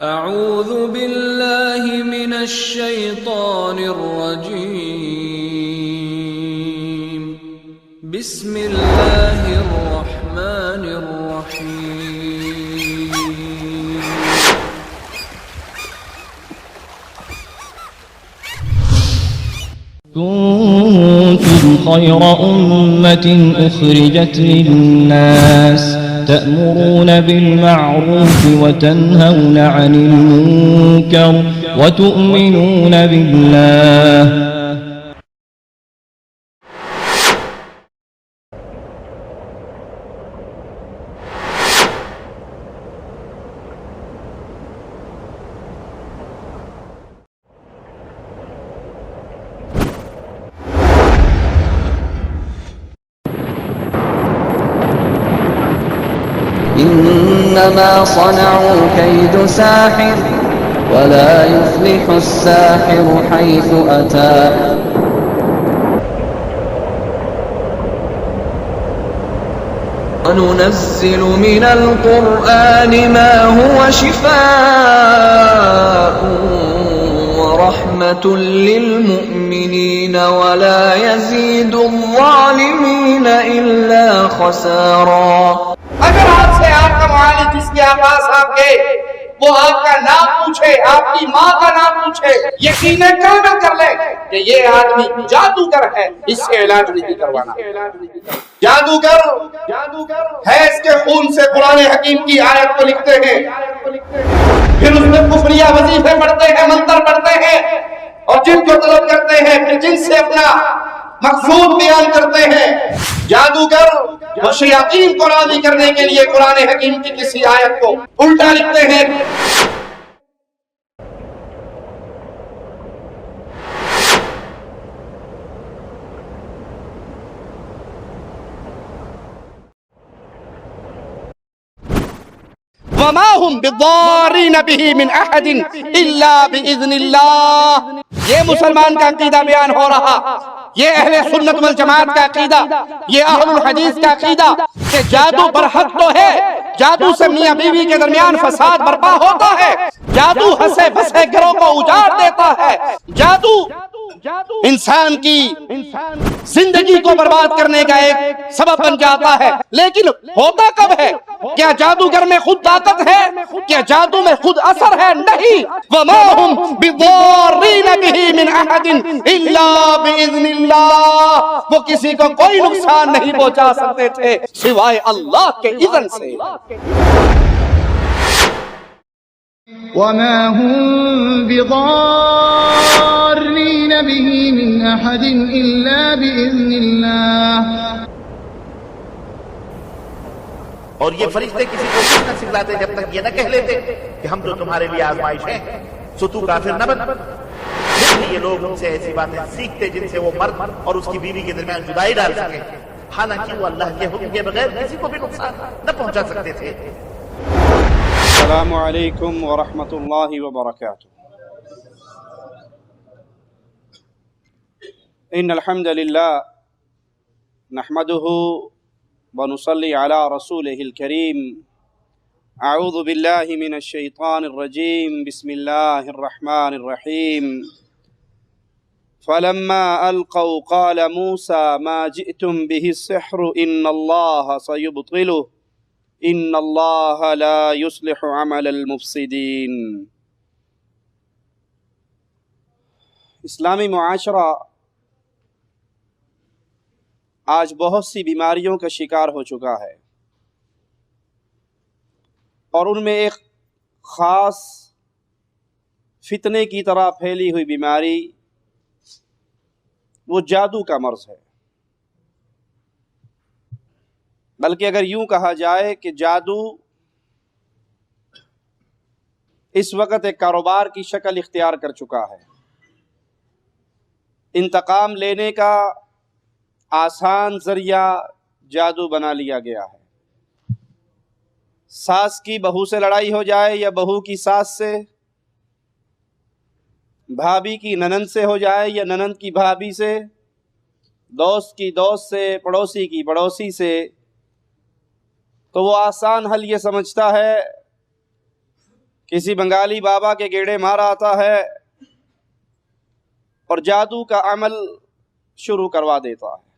اعوذ باللہ من الشیطان الرجیم بسم اللہ الرحمن الرحیم كنتم خير أمة أخرجت للناس تأمرون بالمعروف وتنهون عن المنكر وتؤمنون بالله إنما صنعوا كيد ساحر ولا يفلح الساحر حيث أتى وننزل من القرآن ما هو شفاء ورحمة للمؤمنين ولا يزيد الظالمين إلا خسارا. اگر آپ سے آپ کا معالج جس کے پاس آپ گئے وہ آپ کا نام پوچھے، آپ کی ماں کا نام پوچھے، یقین کامل کر لیں کہ یہ آدمی جادوگر ہے، اس سے علاج نہیں کروانا. جادوگر ہے اس کے خون سے قرآن حکیم کی آیت کو لکھتے ہیں، پھر اس میں کفریہ وظیفے پڑھتے ہیں، منتر پڑھتے ہیں اور جن کو طلب کرتے ہیں، پھر جن سے اپنا مقصود بیان کرتے ہیں. جادوگر وہ شیاطین کو راضی کرنے کے لیے قرآن حکیم کی کسی آیت کو الٹا لکھتے ہیں. وما هم بالضارين به من احد الا باذن الله. یہ مسلمان کا عقیدہ بیان ہو رہا، یہ اہل سنت والجماعت کا عقیدہ، یہ اہل الحدیث کا عقیدہ کہ جادو برحق تو ہے، جادو سے میاں بیوی کے درمیان فساد برپا ہوتا ہے، جادو ہنسے بسے گھروں کو اجاڑ دیتا ہے، جادو انسان کی زندگی کو برباد کرنے کا ایک سبب بن جاتا ہے. لیکن ہوتا کب ہے؟ کیا جادوگر میں خود طاقت ہے؟ کیا جادو میں خود اثر ہے؟ نہیں. وما هم بضارین به من احد الا باذن اللہ. وہ کسی کو کوئی نقصان نہیں پہنچا سکتے تھے سوائے اللہ کے اذن سے. وما هم بضارين به من أحد إلا بإذن الله. اور یہ فرشتے کسی کو کچھ نہ سکھلاتے جب تک یہ نہ کہہ لیتے کہ ہم تو تمہارے لیے آزمائش ہیں، سو تو کافر نہ بن. پھر بھی یہ لوگ ان سے ایسی باتیں سیکھتے جن سے وہ مرد اور اس کی بیوی کے درمیان جدائی ڈال سکے، حالانکہ وہ اللہ کے حکم کے بغیر کسی کو بھی نقصان نہ پہنچا سکتے تھے. السلام علیکم ورحمۃ اللہ وبرکاتہ. ان الحمد للہ نحمده ونصلي على رسوله الكريم. اعوذ باللہ من الشیطان الرجیم. بسم اللہ الرحمن الرحیم. فلما القوا قال موسى ما جئتم به السحر ان الله سيبطله ان اللہ لا يصلح عمل المفسدین. اسلامی معاشرہ آج بہت سی بیماریوں کا شکار ہو چکا ہے، اور ان میں ایک خاص فتنے کی طرح پھیلی ہوئی بیماری وہ جادو کا مرض ہے. بلکہ اگر یوں کہا جائے کہ جادو اس وقت ایک کاروبار کی شکل اختیار کر چکا ہے. انتقام لینے کا آسان ذریعہ جادو بنا لیا گیا ہے. ساس کی بہو سے لڑائی ہو جائے یا بہو کی ساس سے، بھابھی کی ننند سے ہو جائے یا ننند کی بھابھی سے، دوست کی دوست سے، پڑوسی کی پڑوسی سے، تو وہ آسان حل یہ سمجھتا ہے کسی بنگالی بابا کے گیڑے مارا آتا ہے اور جادو کا عمل شروع کروا دیتا ہے۔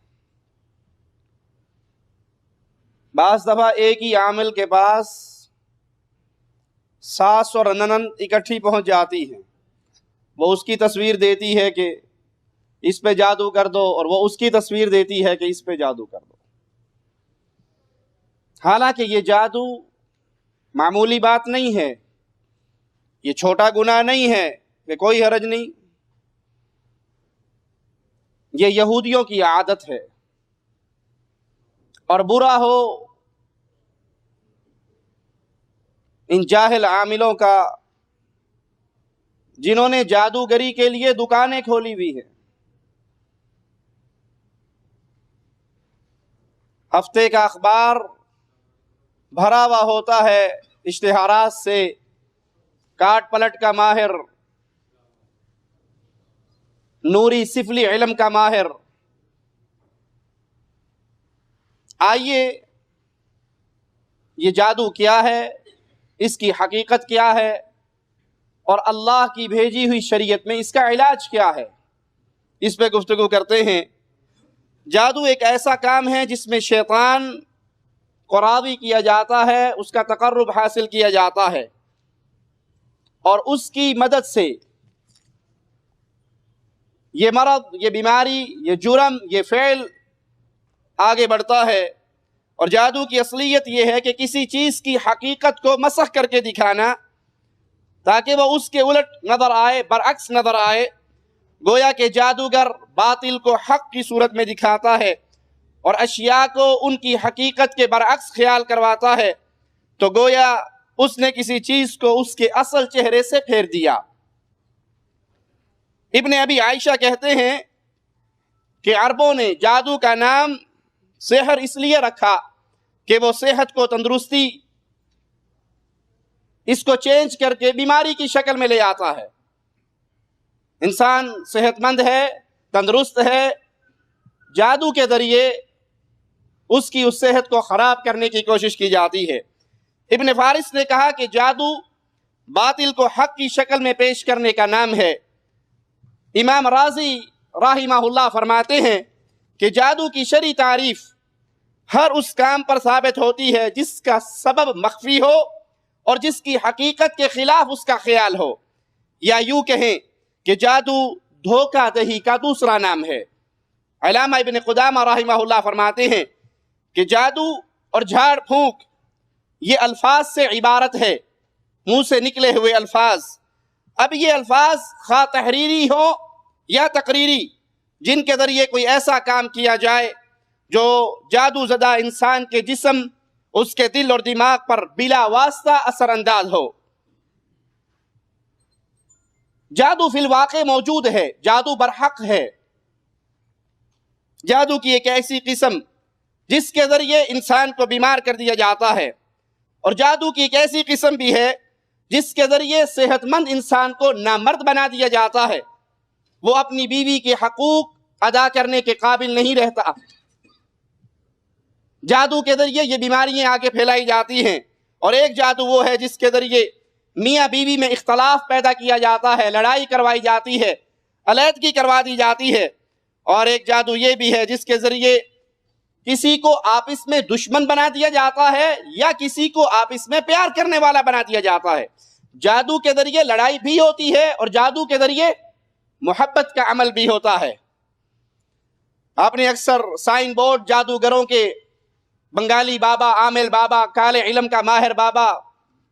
بعض دفعہ ایک ہی عامل کے پاس ساس اور ننند اکٹھی پہنچ جاتی ہیں، وہ اس کی تصویر دیتی ہے کہ اس پہ جادو کر دو، اور وہ اس کی تصویر دیتی ہے کہ اس پہ جادو کر دو۔ حالانکہ یہ جادو معمولی بات نہیں ہے، یہ چھوٹا گناہ نہیں ہے کہ کوئی حرج نہیں، یہ یہودیوں کی عادت ہے، اور برا ہو ان جاہل عاملوں کا جنہوں نے جادوگری کے لیے دکانیں کھولی ہوئی ہیں۔ ہفتے کا اخبار بھرا ہوا ہوتا ہے اشتہارات سے، کاٹ پلٹ کا ماہر، نوری سفلی علم کا ماہر۔ آئیے یہ جادو کیا ہے، اس کی حقیقت کیا ہے، اور اللہ کی بھیجی ہوئی شریعت میں اس کا علاج کیا ہے، اس پہ گفتگو کرتے ہیں۔ جادو ایک ایسا کام ہے جس میں شیطان کو راضی کیا جاتا ہے، اس کا تقرب حاصل کیا جاتا ہے، اور اس کی مدد سے یہ مرض، یہ بیماری، یہ جرم، یہ فعل آگے بڑھتا ہے۔ اور جادو کی اصلیت یہ ہے کہ کسی چیز کی حقیقت کو مسخ کر کے دکھانا تاکہ وہ اس کے الٹ نظر آئے، برعکس نظر آئے، گویا کہ جادوگر باطل کو حق کی صورت میں دکھاتا ہے اور اشیاء کو ان کی حقیقت کے برعکس خیال کرواتا ہے، تو گویا اس نے کسی چیز کو اس کے اصل چہرے سے پھیر دیا۔ ابن ابی عائشہ کہتے ہیں کہ عربوں نے جادو کا نام سحر اس لیے رکھا کہ وہ صحت کو، تندرستی، اس کو چینج کر کے بیماری کی شکل میں لے آتا ہے۔ انسان صحت مند ہے، تندرست ہے، جادو کے ذریعے اس کی اس صحت کو خراب کرنے کی کوشش کی جاتی ہے۔ ابن فارس نے کہا کہ جادو باطل کو حق کی شکل میں پیش کرنے کا نام ہے۔ امام رازی رحمہ اللہ فرماتے ہیں کہ جادو کی شرعی تعریف ہر اس کام پر ثابت ہوتی ہے جس کا سبب مخفی ہو اور جس کی حقیقت کے خلاف اس کا خیال ہو، یا یوں کہیں کہ جادو دھوکہ دہی کا دوسرا نام ہے۔ علامہ ابن قدامہ رحمہ اللہ فرماتے ہیں کہ جادو اور جھاڑ پھونک یہ الفاظ سے عبارت ہے، منہ سے نکلے ہوئے الفاظ۔ اب یہ الفاظ خواہ تحریری ہو یا تقریری، جن کے ذریعے کوئی ایسا کام کیا جائے جو جادو زدہ انسان کے جسم، اس کے دل اور دماغ پر بلا واسطہ اثر انداز ہو۔ جادو فی الواقع موجود ہے، جادو برحق ہے۔ جادو کی ایک ایسی قسم جس کے ذریعے انسان کو بیمار کر دیا جاتا ہے، اور جادو کی ایک ایسی قسم بھی ہے جس کے ذریعے صحت مند انسان کو نامرد بنا دیا جاتا ہے، وہ اپنی بیوی کے حقوق ادا کرنے کے قابل نہیں رہتا۔ جادو کے ذریعے یہ بیماریاں آگے پھیلائی جاتی ہیں، اور ایک جادو وہ ہے جس کے ذریعے میاں بیوی میں اختلاف پیدا کیا جاتا ہے، لڑائی کروائی جاتی ہے، علیحدگی کروا دی جاتی ہے، اور ایک جادو یہ بھی ہے جس کے ذریعے کسی کو آپس میں دشمن بنا دیا جاتا ہے یا کسی کو آپس میں پیار کرنے والا بنا دیا جاتا ہے۔ جادو کے ذریعے لڑائی بھی ہوتی ہے اور جادو کے ذریعے محبت کا عمل بھی ہوتا ہے۔ آپ نے اکثر سائن بورڈ جادوگروں کے، بنگالی بابا، عامل بابا، کالے علم کا ماہر بابا،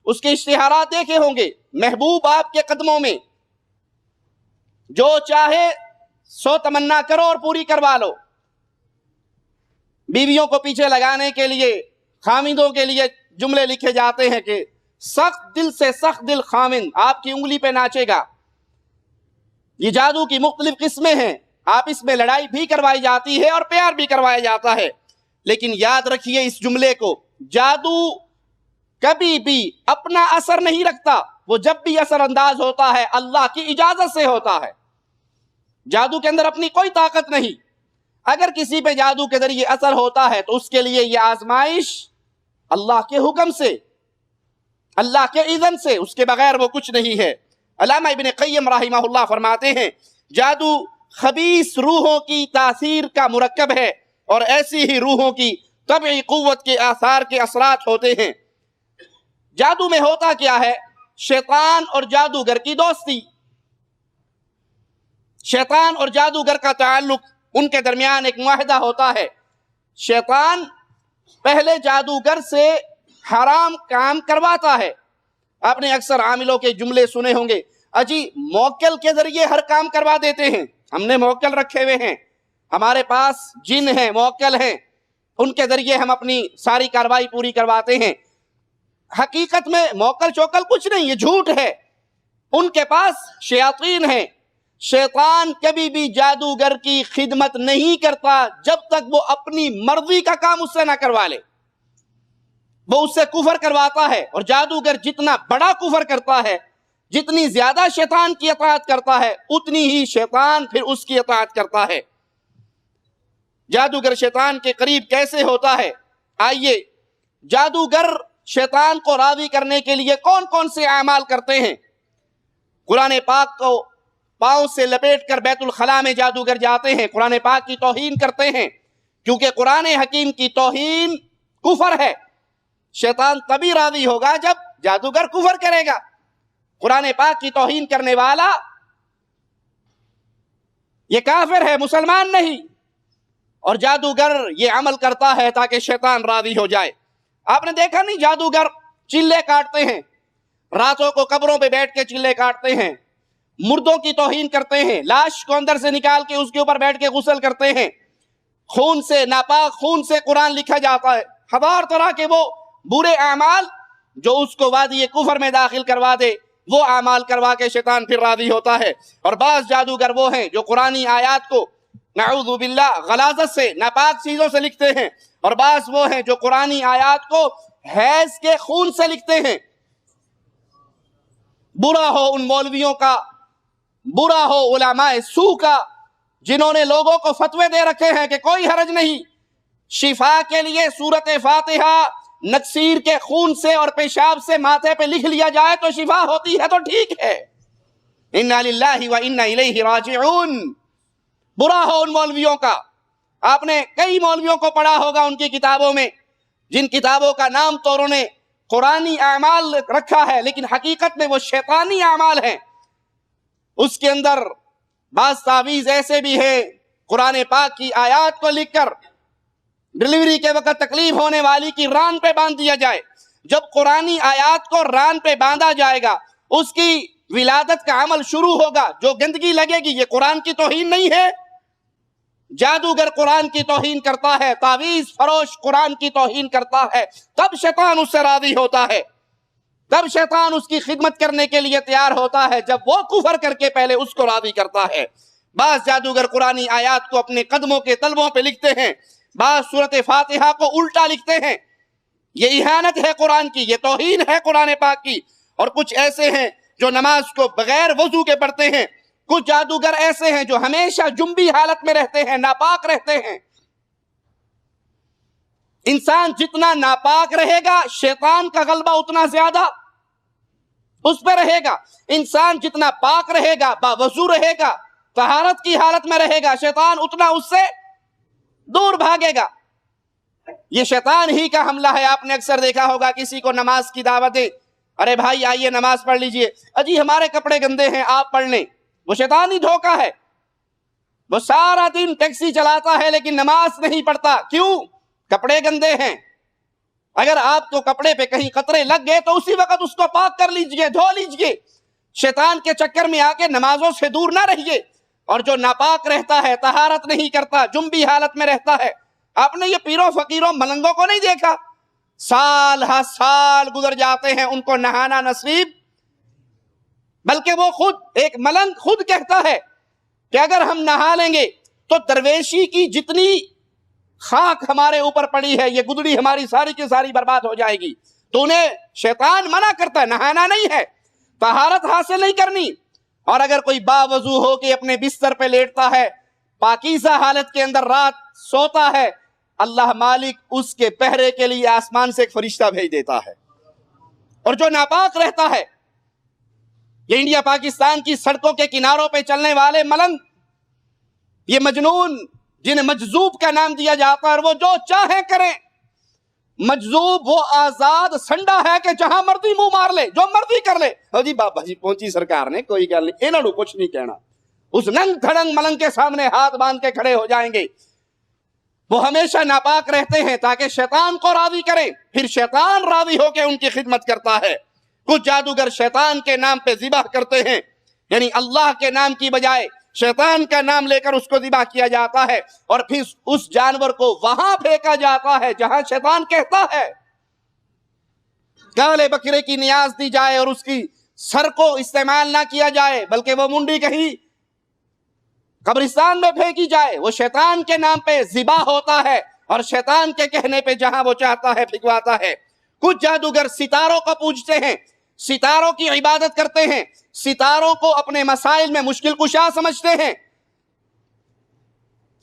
اس کے اشتہارات دیکھے ہوں گے۔ محبوب آپ کے قدموں میں، جو چاہے 100 تمنا کرو اور پوری کروا لو۔ بیویوں کو پیچھے لگانے کے لیے، خامندوں کے لیے جملے لکھے جاتے ہیں کہ سخت دل سے سخت دل خامند آپ کی انگلی پہ ناچے گا۔ یہ جادو کی مختلف قسمیں ہیں، آپ اس میں لڑائی بھی کروائی جاتی ہے اور پیار بھی کروایا جاتا ہے، لیکن یاد رکھیے اس جملے کو، جادو کبھی بھی اپنا اثر نہیں رکھتا، وہ جب بھی اثر انداز ہوتا ہے اللہ کی اجازت سے ہوتا ہے۔ جادو کے اندر اپنی کوئی طاقت نہیں۔ اگر کسی پہ جادو کے ذریعے اثر ہوتا ہے تو اس کے لیے یہ آزمائش اللہ کے حکم سے، اللہ کے اذن سے، اس کے بغیر وہ کچھ نہیں ہے۔ علامہ ابن قیم رحمہ اللہ فرماتے ہیں جادو خبیث روحوں کی تاثیر کا مرکب ہے، اور ایسی ہی روحوں کی طبعی قوت کے آثار کے اثرات ہوتے ہیں۔ جادو میں ہوتا کیا ہے؟ شیطان اور جادوگر کی دوستی، شیطان اور جادوگر کا تعلق، ان کے درمیان ایک معاہدہ ہوتا ہے۔ شیطان پہلے جادوگر سے حرام کام کرواتا ہے۔ آپ نے اکثر عاملوں کے جملے سنے ہوں گے، اجی موکل کے ذریعے ہر کام کروا دیتے ہیں، ہم نے موکل رکھے ہوئے ہیں، ہمارے پاس جن ہیں، موکل ہیں، ان کے ذریعے ہم اپنی ساری کاروائی پوری کرواتے ہیں۔ حقیقت میں موکل چوکل کچھ نہیں، یہ جھوٹ ہے۔ ان کے پاس شیاطین ہیں۔ شیطان کبھی بھی جادوگر کی خدمت نہیں کرتا جب تک وہ اپنی مرضی کا کام اس سے نہ کروا لے۔ وہ اس سے کفر کرواتا ہے، اور جادوگر جتنا بڑا کفر کرتا ہے، جتنی زیادہ شیطان کی اطاعت کرتا ہے، اتنی ہی شیطان پھر اس کی اطاعت کرتا ہے۔ جادوگر شیطان کے قریب کیسے ہوتا ہے؟ آئیے، جادوگر شیطان کو راضی کرنے کے لیے کون کون سے اعمال کرتے ہیں؟ قرآن پاک کو پاؤں سے لپیٹ کر بیت الخلاء میں جادوگر جاتے ہیں، قرآن پاک کی توہین کرتے ہیں، کیونکہ قرآن حکیم کی توہین کفر ہے۔ شیطان تبھی راضی ہوگا جب جادوگر کفر کرے گا۔ قرآن پاک کی توہین کرنے والا یہ کافر ہے، مسلمان نہیں۔ اور جادوگر یہ عمل کرتا ہے تاکہ شیطان راضی ہو جائے۔ آپ نے دیکھا نہیں، جادوگر چلے کاٹتے ہیں، راتوں کو قبروں پہ بیٹھ کے چلے کاٹتے ہیں، مردوں کی توہین کرتے ہیں، لاش کو اندر سے نکال کے اس کے اوپر بیٹھ کے غسل کرتے ہیں، خون سے، ناپاک خون سے قرآن لکھا جاتا ہے۔ ہزار طرح کے وہ برے اعمال جو اس کو وادی کفر میں داخل کروا دے، وہ اعمال کروا کے شیطان پھر راضی ہوتا ہے۔ اور بعض جادوگر وہ ہیں جو قرآنی آیات کو نعوذ باللہ غلاظت سے، ناپاک چیزوں سے لکھتے ہیں، اور بعض وہ ہیں جو قرآنی آیات کو حیض کے خون سے لکھتے ہیں۔ برا ہو ان مولویوں کا، برا ہو علماء سو کا، جنہوں نے لوگوں کو فتوے دے رکھے ہیں کہ کوئی حرج نہیں، شفا کے لیے سورۃ فاتحہ نکسیر کے خون سے اور پیشاب سے ماتھے پہ لکھ لیا جائے تو شفا ہوتی ہے تو ٹھیک ہے۔ انا للہ و انا الیہ راجعون۔ برا ہو ان مولویوں کا۔ آپ نے کئی مولویوں کو پڑھا ہوگا ان کی کتابوں میں، جن کتابوں کا نام تو انہوں نے قرآنی اعمال رکھا ہے، لیکن حقیقت میں وہ شیطانی اعمال ہیں۔ اس کے اندر بعض تعویذ ایسے بھی ہیں، قرآن پاک کی آیات کو لکھ کر ڈلیوری کے وقت تکلیف ہونے والی کی ران پہ باندھ دیا جائے۔ جب قرآنی آیات کو ران پہ باندھا جائے گا، اس کی ولادت کا عمل شروع ہوگا، جو گندگی لگے گی، یہ قرآن کی توہین نہیں ہے؟ جادوگر قرآن کی توہین کرتا ہے، تعویذ فروش قرآن کی توہین کرتا ہے، تب شیطان اس سے راضی ہوتا ہے، تب شیطان اس کی خدمت کرنے کے لیے تیار ہوتا ہے، جب وہ کفر کر کے پہلے اس کو راضی کرتا ہے۔ بعض جادوگر قرآنی آیات کو اپنے قدموں کے تلووں پہ لکھتے ہیں، بعض سورۃ فاتحہ کو الٹا لکھتے ہیں۔ یہ اہانت ہے قرآن کی، یہ توہین ہے قرآن پاک کی۔ اور کچھ ایسے ہیں جو نماز کو بغیر وضو کے پڑھتے ہیں، کچھ جادوگر ایسے ہیں جو ہمیشہ جنبی حالت میں رہتے ہیں، ناپاک رہتے ہیں۔ انسان جتنا ناپاک رہے گا، شیطان کا غلبہ اتنا زیادہ اس پہ رہے گا۔ انسان جتنا پاک رہے گا، باوضو رہے گا، طہارت کی حالت میں رہے گا، شیطان اتنا اس سے دور بھاگے گا۔ یہ شیطان ہی کا حملہ ہے۔ آپ نے اکثر دیکھا ہوگا کسی کو نماز کی دعوت دے، ارے بھائی آئیے نماز پڑھ لیجئے، اجی ہمارے کپڑے گندے ہیں آپ پڑھ لیں۔ وہ شیطانی دھوکہ ہے۔ وہ سارا دن ٹیکسی چلاتا ہے لیکن نماز نہیں پڑھتا، کیوں؟ کپڑے گندے ہیں۔ اگر آپ کو کپڑے پہ کہیں قطرے لگ گئے تو اسی وقت اس کو پاک کر لیجئے، دھو لیجئے۔ شیطان کے چکر میں آ کے نمازوں سے دور نہ رہیے۔ اور جو ناپاک رہتا ہے، طہارت نہیں کرتا، جنبی حالت میں رہتا ہے، آپ نے یہ پیروں فقیروں ملنگوں کو نہیں دیکھا؟ سال ہر سال گزر جاتے ہیں، ان کو نہانا نصیب، بلکہ وہ خود ایک ملنگ خود کہتا ہے کہ اگر ہم نہا لیں گے تو درویشی کی جتنی خاک ہمارے اوپر پڑی ہے، یہ گدڑی ہماری ساری کی ساری برباد ہو جائے گی۔ تو انہیں شیطان منع کرتا ہے، نہانا نہیں ہے، طہارت حاصل نہیں کرنی۔ اور اگر کوئی باوضو ہو کے اپنے بستر پہ لیٹتا ہے، پاکیزہ حالت کے اندر رات سوتا ہے، اللہ مالک اس کے پہرے کے لیے آسمان سے ایک فرشتہ بھیج دیتا ہے۔ اور جو ناپاک رہتا ہے، یہ انڈیا پاکستان کی سڑکوں کے کناروں پہ چلنے والے ملنگ، یہ مجنون جنہیں مجذوب کا نام دیا جاتا ہے، اور وہ جو چاہیں کریں. مجذوب وہ آزاد سنڈا ہے کہ جہاں مرضی منہ مار لے، جو مرضی کر لے. اور جی بابا جی پہنچی سرکار نے، کوئی گل نہیں، انہوں نے کچھ نہیں کہنا. اس ننگ دھڑنگ ملنگ کے سامنے ہاتھ باندھ کے کھڑے ہو جائیں گے. وہ ہمیشہ ناپاک رہتے ہیں تاکہ شیطان کو راضی کریں، پھر شیطان راضی ہو کے ان کی خدمت کرتا ہے. کچھ جادوگر شیطان کے نام پہ ذبح کرتے ہیں، یعنی اللہ کے نام کی بجائے شیطان کا نام لے کر اس کو ذبح کیا جاتا ہے، اور پھر اس جانور کو وہاں پھینکا جاتا ہے جہاں شیطان کہتا ہے. کالے بکرے کی نیاز دی جائے اور اس کی سر کو استعمال نہ کیا جائے، بلکہ وہ منڈی کہیں قبرستان میں پھینکی جائے. وہ شیطان کے نام پہ ذبح ہوتا ہے، اور شیطان کے کہنے پہ جہاں وہ چاہتا ہے پھینکواتا ہے. کچھ جادوگر ستاروں کو پوجتے ہیں، ستاروں کی عبادت کرتے ہیں، ستاروں کو اپنے مسائل میں مشکل کشا سمجھتے ہیں.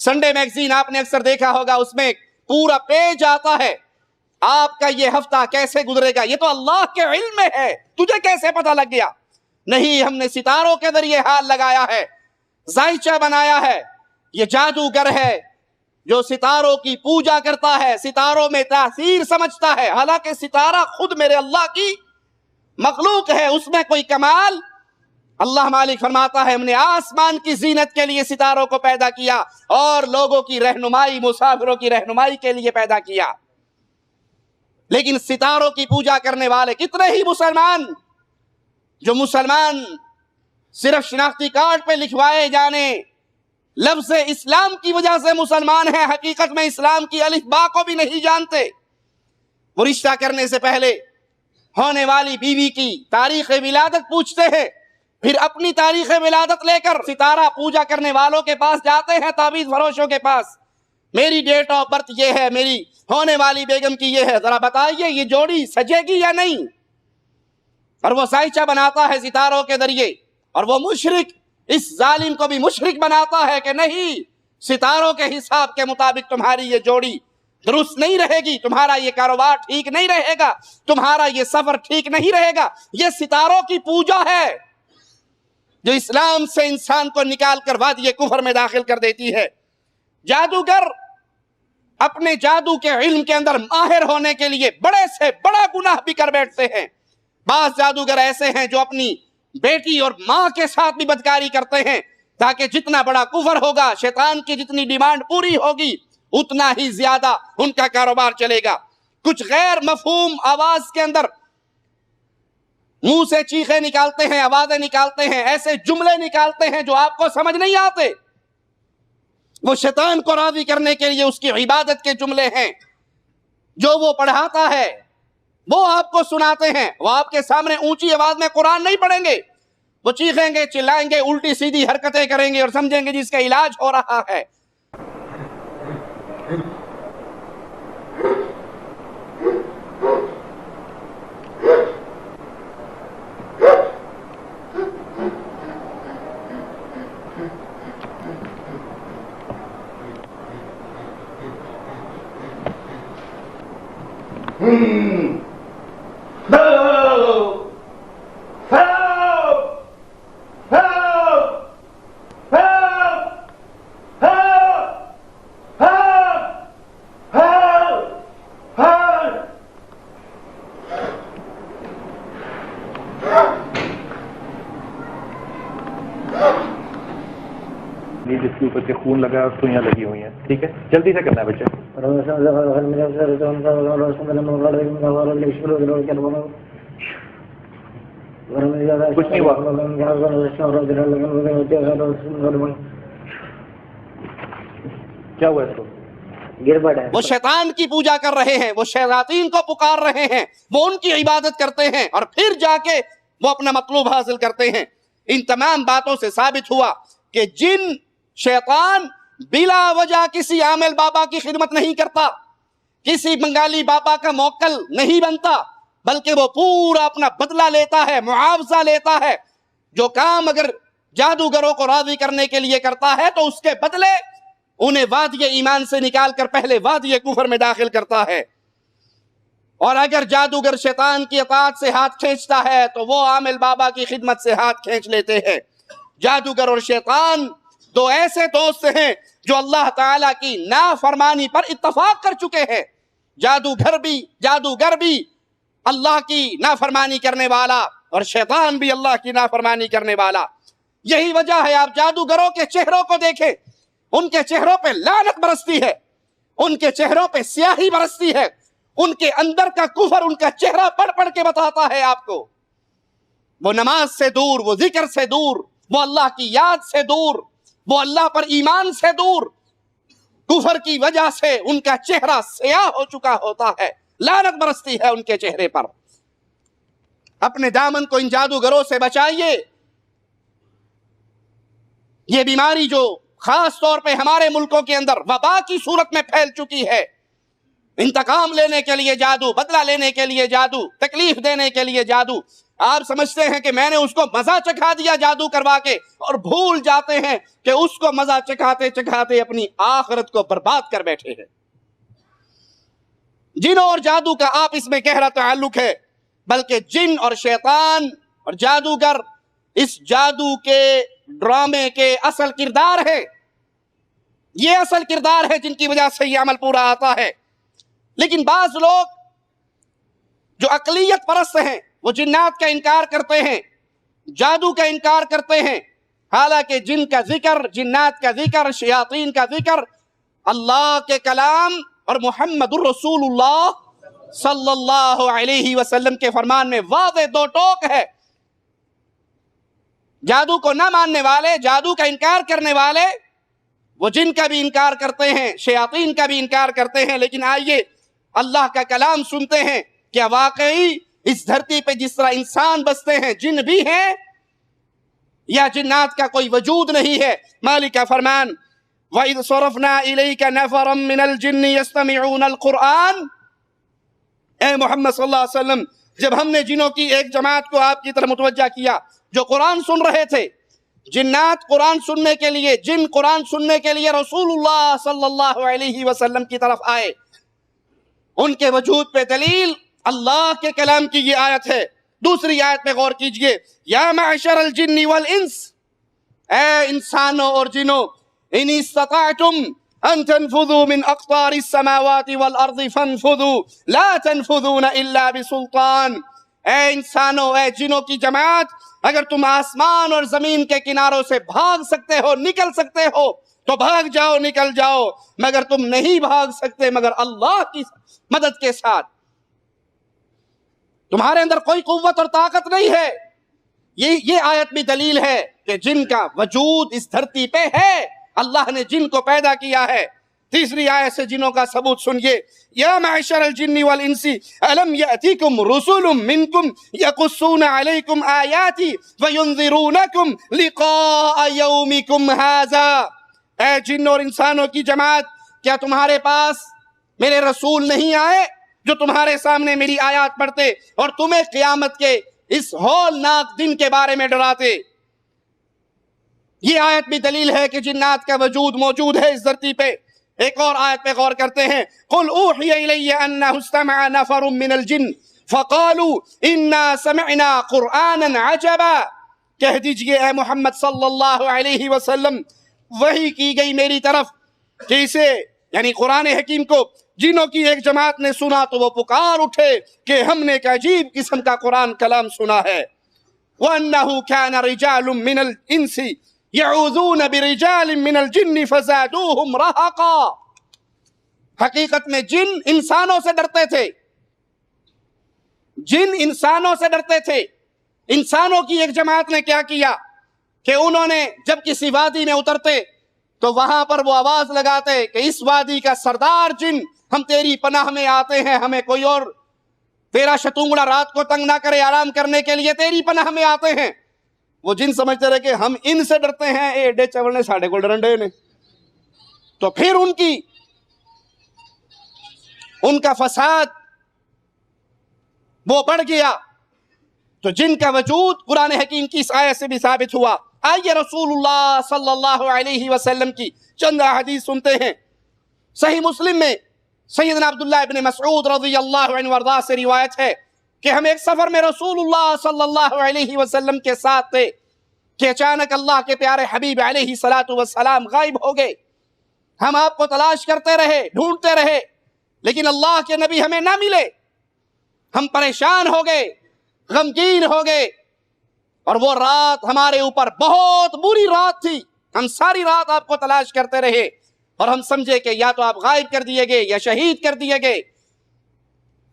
سنڈے میگزین آپ نے اکثر دیکھا ہوگا، اس میں پورا پیج آتا ہے، آپ کا یہ ہفتہ کیسے گزرے گا. یہ تو اللہ کے علم میں ہے، تجھے کیسے پتہ لگ گیا؟ نہیں، ہم نے ستاروں کے ذریعے حال لگایا ہے، ذائچہ بنایا ہے. یہ جادوگر ہے جو ستاروں کی پوجا کرتا ہے، ستاروں میں تاثیر سمجھتا ہے، حالانکہ ستارہ خود میرے اللہ کی مخلوق ہے، اس میں کوئی کمال. اللہ مالک فرماتا ہے ہم نے آسمان کی زینت کے لیے ستاروں کو پیدا کیا اور لوگوں کی رہنمائی، مسافروں کی رہنمائی کے لیے پیدا کیا. لیکن ستاروں کی پوجا کرنے والے کتنے ہی مسلمان، جو مسلمان صرف شناختی کارڈ پہ لکھوائے جانے لفظ اسلام کی وجہ سے مسلمان ہیں، حقیقت میں اسلام کی الف با کو بھی نہیں جانتے. وہ رشتہ کرنے سے پہلے ہونے والی بیوی کی تاریخ ولادت پوچھتے ہیں، پھر اپنی تاریخ ولادت لے کر ستارہ پوجا کرنے والوں کے پاس جاتے ہیں، تعویذ فروشوں کے پاس. میری ڈیٹ آف برتھ یہ ہے، میری ہونے والی بیگم کی یہ ہے، ذرا بتائیے یہ جوڑی سجے گی یا نہیں. اور وہ ذائچہ بناتا ہے ستاروں کے ذریعے، اور وہ مشرک اس ظالم کو بھی مشرک بناتا ہے کہ نہیں، ستاروں کے حساب کے مطابق تمہاری یہ جوڑی درست نہیں رہے گی، تمہارا یہ کاروبار ٹھیک نہیں رہے گا، تمہارا یہ سفر ٹھیک نہیں رہے گا. یہ ستاروں کی پوجا ہے جو اسلام سے انسان کو نکال کر وادی کفر میں داخل کر دیتی ہے. جادوگر اپنے جادو کے علم کے اندر ماہر ہونے کے لیے بڑے سے بڑا گناہ بھی کر بیٹھتے ہیں. بعض جادوگر ایسے ہیں جو اپنی بیٹی اور ماں کے ساتھ بھی بدکاری کرتے ہیں، تاکہ جتنا بڑا کفر ہوگا، شیطان کی جتنی ڈیمانڈ پوری ہوگی، اتنا ہی زیادہ ان کا کاروبار چلے گا. کچھ غیر مفہوم آواز کے اندر منہ سے چیخیں نکالتے ہیں، آوازیں نکالتے ہیں، ایسے جملے نکالتے ہیں جو آپ کو سمجھ نہیں آتے. وہ شیطان کو راضی کرنے کے لیے اس کی عبادت کے جملے ہیں. جو وہ پڑھاتا ہے وہ آپ کو سناتے ہیں. وہ آپ کے سامنے اونچی آواز میں قرآن نہیں پڑھیں گے، وہ چیخیں گے، چلائیں گے، الٹی سیدھی حرکتیں کریں گے اور سمجھیں گے جس کا علاج ہو رہا ہے. جس کے اوپر سے خون لگا ہے سوئیاں لگی ہوئی ہیں. ٹھیک ہے، جلدی سے کرنا ہے بچہ. کچھ نہیں ہوا. کیا ہوا اس کو؟ وہ شیطان کی پوجا کر رہے ہیں، وہ شیاطین کو پکار رہے ہیں، وہ ان کی عبادت کرتے ہیں اور پھر جا کے وہ اپنا مطلوب حاصل کرتے ہیں. ان تمام باتوں سے ثابت ہوا کہ جن شیطان بلا وجہ کسی عامل بابا کی خدمت نہیں کرتا، کسی بنگالی بابا کا موکل نہیں بنتا، بلکہ وہ پورا اپنا بدلہ لیتا ہے، معاوضہ لیتا ہے. جو کام اگر جادوگروں کو راضی کرنے کے لیے کرتا ہے تو اس کے بدلے انہیں وادی ایمان سے نکال کر پہلے وادی کفر میں داخل کرتا ہے. اور اگر جادوگر شیطان کی اطاعت سے ہاتھ کھینچتا ہے تو وہ عامل بابا کی خدمت سے ہاتھ کھینچ لیتے ہیں۔ جادوگر اور شیطان دو ایسے دوست ہیں جو اللہ تعالیٰ کی نافرمانی پر اتفاق کر چکے ہیں۔ جادوگر بھی اللہ کی نافرمانی کرنے والا اور شیطان بھی اللہ کی نافرمانی کرنے والا۔ یہی وجہ ہے آپ جادوگروں کے چہروں کو دیکھیں، ان کے چہروں پہ لعنت برستی ہے، ان کے چہروں پہ سیاہی برستی ہے، ان کے اندر کا کفر ان کا چہرہ پڑھ پڑھ کے بتاتا ہے آپ کو۔ وہ نماز سے دور، وہ ذکر سے دور، وہ اللہ کی یاد سے دور، وہ اللہ پر ایمان سے دور، کفر کی وجہ سے ان کا چہرہ سیاہ ہو چکا ہوتا ہے، لعنت برستی ہے ان کے چہرے پر۔ اپنے دامن کو ان جادوگروں سے بچائیے۔ یہ بیماری جو خاص طور پہ ہمارے ملکوں کے اندر وبا کی صورت میں پھیل چکی ہے، انتقام لینے کے لیے جادو، بدلہ لینے کے لیے جادو، تکلیف دینے کے لیے جادو۔ آپ سمجھتے ہیں کہ میں نے اس کو مزہ چکھا دیا جادو کروا کے، اور بھول جاتے ہیں کہ اس کو مزہ چکھاتے چکھاتے اپنی آخرت کو برباد کر بیٹھے ہیں۔ جن اور جادو کا آپس میں گہرا تعلق ہے، بلکہ جن اور شیطان اور جادوگر اس جادو کے ڈرامے کے اصل کردار ہے۔ یہ اصل کردار ہے جن کی وجہ سے یہ عمل پورا آتا ہے۔ لیکن بعض لوگ جو اقلیت پرست ہیں وہ جنات کا انکار کرتے ہیں، جادو کا انکار کرتے ہیں، حالانکہ جن کا ذکر، جنات کا ذکر، شیاطین کا ذکر اللہ کے کلام اور محمد الرسول اللہ صلی اللہ علیہ وسلم کے فرمان میں واضح دو ٹوک ہے۔ جادو کو نہ ماننے والے، جادو کا انکار کرنے والے، وہ جن کا بھی انکار کرتے ہیں، شیاطین کا بھی انکار کرتے ہیں۔ لیکن آئیے اللہ کا کلام سنتے ہیں، کیا واقعی اس دھرتی پہ جس طرح انسان بستے ہیں جن بھی ہیں، یا جنات کا کوئی وجود نہیں ہے؟ مالک کا فرمان وَإِذْ صَرَفْنَا إِلَيْكَ نَفَرًا مِّنَ الْجِنِّ يَسْتَمِعُونَ الْقُرْآنَ، اے محمد صلی اللہ علیہ وسلم، جب ہم نے جنوں کی ایک جماعت کو آپ کی طرف متوجہ کیا جو قرآن سن رہے تھے، جنات قرآن سننے کے لیے، جن قرآن سننے کے لیے رسول اللہ صلی اللہ علیہ وسلم کی طرف آئے، ان کے وجود پہ دلیل اللہ کے کلام کی یہ آیت ہے۔ دوسری آیت میں غور کیجئے، یا معشر الجن والانس، اے انسانوں اور جنوں، ان استطعتم ان تنفذوا من اقطار السماوات والارض فانفذوا لا تنفذون الا بسلطان۔ اے انسانوں، اے جنوں کی جماعت، اگر تم آسمان اور زمین کے کناروں سے بھاگ سکتے ہو، نکل سکتے ہو تو بھاگ جاؤ، نکل جاؤ، مگر تم نہیں بھاگ سکتے مگر اللہ کی مدد کے ساتھ۔ تمہارے اندر کوئی قوت اور طاقت نہیں ہے۔ یہ آیت بھی دلیل ہے کہ جن کا وجود اس دھرتی پہ ہے، اللہ نے جن کو پیدا کیا ہے۔ تیسری آیت سے جنوں کا ثبوت سنیے، یا معشر الجن والانس الم یأتیکم رسول منکم یقصون علیکم آیاتی وینذرونکم لقاء یومکم ھذا۔ اے جن اور انسانوں کی جماعت، کیا تمہارے پاس میرے رسول نہیں آئے جو تمہارے سامنے میری آیات پڑھتے اور تمہیں قیامت کے اس ہولناک دن کے بارے میں ڈراتے؟ یہ آیت بھی دلیل ہے کہ جنات کا وجود موجود ہے اس دھرتی پہ۔ ایک اور آیت پہ غور کرتے ہیں، قل اوحی الی انہ استمع نفر من الجن فقالوا انا سمعنا قرآنا عجبا۔ کہہ دیجئے اے محمد صلی اللہ علیہ وسلم، وحی کی گئی میری طرف کہ اسے یعنی قرآن حکیم کو جنوں کی ایک جماعت نے سنا تو وہ پکار اٹھے کہ ہم نے ایک عجیب قسم کا قرآن کلام سنا ہے۔ وَأَنَّهُ كَانَ رِجَالٌ مِّنَ الْإِنسِ يَعُوذُونَ بِرِجَالٍ مِّنَ الْجِنِّ فَزَادُوهُمْ رَهَقًا۔ حقیقت میں جن انسانوں سے ڈرتے تھے، جن انسانوں سے ڈرتے تھے۔ انسانوں کی ایک جماعت نے کیا کیا کہ انہوں نے جب کسی وادی میں اترتے تو وہاں پر وہ آواز لگاتے کہ اس وادی کا سردار جن، ہم تیری پناہ میں آتے ہیں، ہمیں کوئی اور تیرا شتونگڑا رات کو تنگ نہ کرے، آرام کرنے کے لیے تیری پناہ میں آتے ہیں۔ وہ جن سمجھتے رہے کہ ہم ان سے ڈرتے ہیں، اے ایڈے چول نے ساڑھے کو ڈرنڈے نے۔ تو پھر ان کا فساد وہ بڑھ گیا۔ تو جن کا وجود قرآن حکیم کی اس آیت سے بھی ثابت ہوا۔ آئیے رسول اللہ صلی اللہ علیہ وسلم کی چند حدیث سنتے ہیں۔ صحیح مسلم میں سیدنا عبداللہ ابن مسعود رضی اللہ عنہ وارضاہ سے روایت ہے کہ ہم ایک سفر میں رسول اللہ صلی اللہ علیہ وسلم کے ساتھ تھے کہ اچانک اللہ کے پیارے حبیب علیہ السلام غائب ہو گئے. ہم آپ کو تلاش کرتے رہے، ڈھونڈتے رہے، لیکن اللہ کے نبی ہمیں نہ ملے. ہم پریشان ہو گئے، غمگین ہو گئے، اور وہ رات ہمارے اوپر بہت بری رات تھی. ہم ساری رات آپ کو تلاش کرتے رہے اور ہم سمجھے کہ یا تو آپ غائب کر دیے گئے یا شہید کر دیے گئے.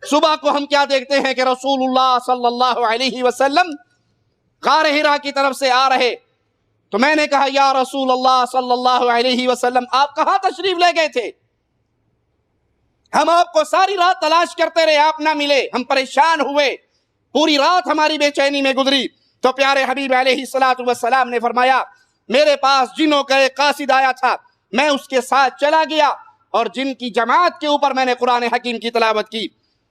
صبح کو ہم کیا دیکھتے ہیں کہ رسول اللہ صلی اللہ علیہ وسلم غار حرا کی طرف سے آ رہے. تو میں نے کہا یا رسول اللہ صلی اللہ علیہ وسلم آپ کہاں تشریف لے گئے تھے؟ ہم آپ کو ساری رات تلاش کرتے رہے، آپ نہ ملے، ہم پریشان ہوئے، پوری رات ہماری بے چینی میں گزری. تو پیارے حبیب علیہ السلام نے فرمایا میرے پاس جنوں کا ایک قاصد آیا تھا، میں اس کے ساتھ چلا گیا اور جن کی جماعت کے اوپر میں نے قرآن حکیم کی تلاوت کی.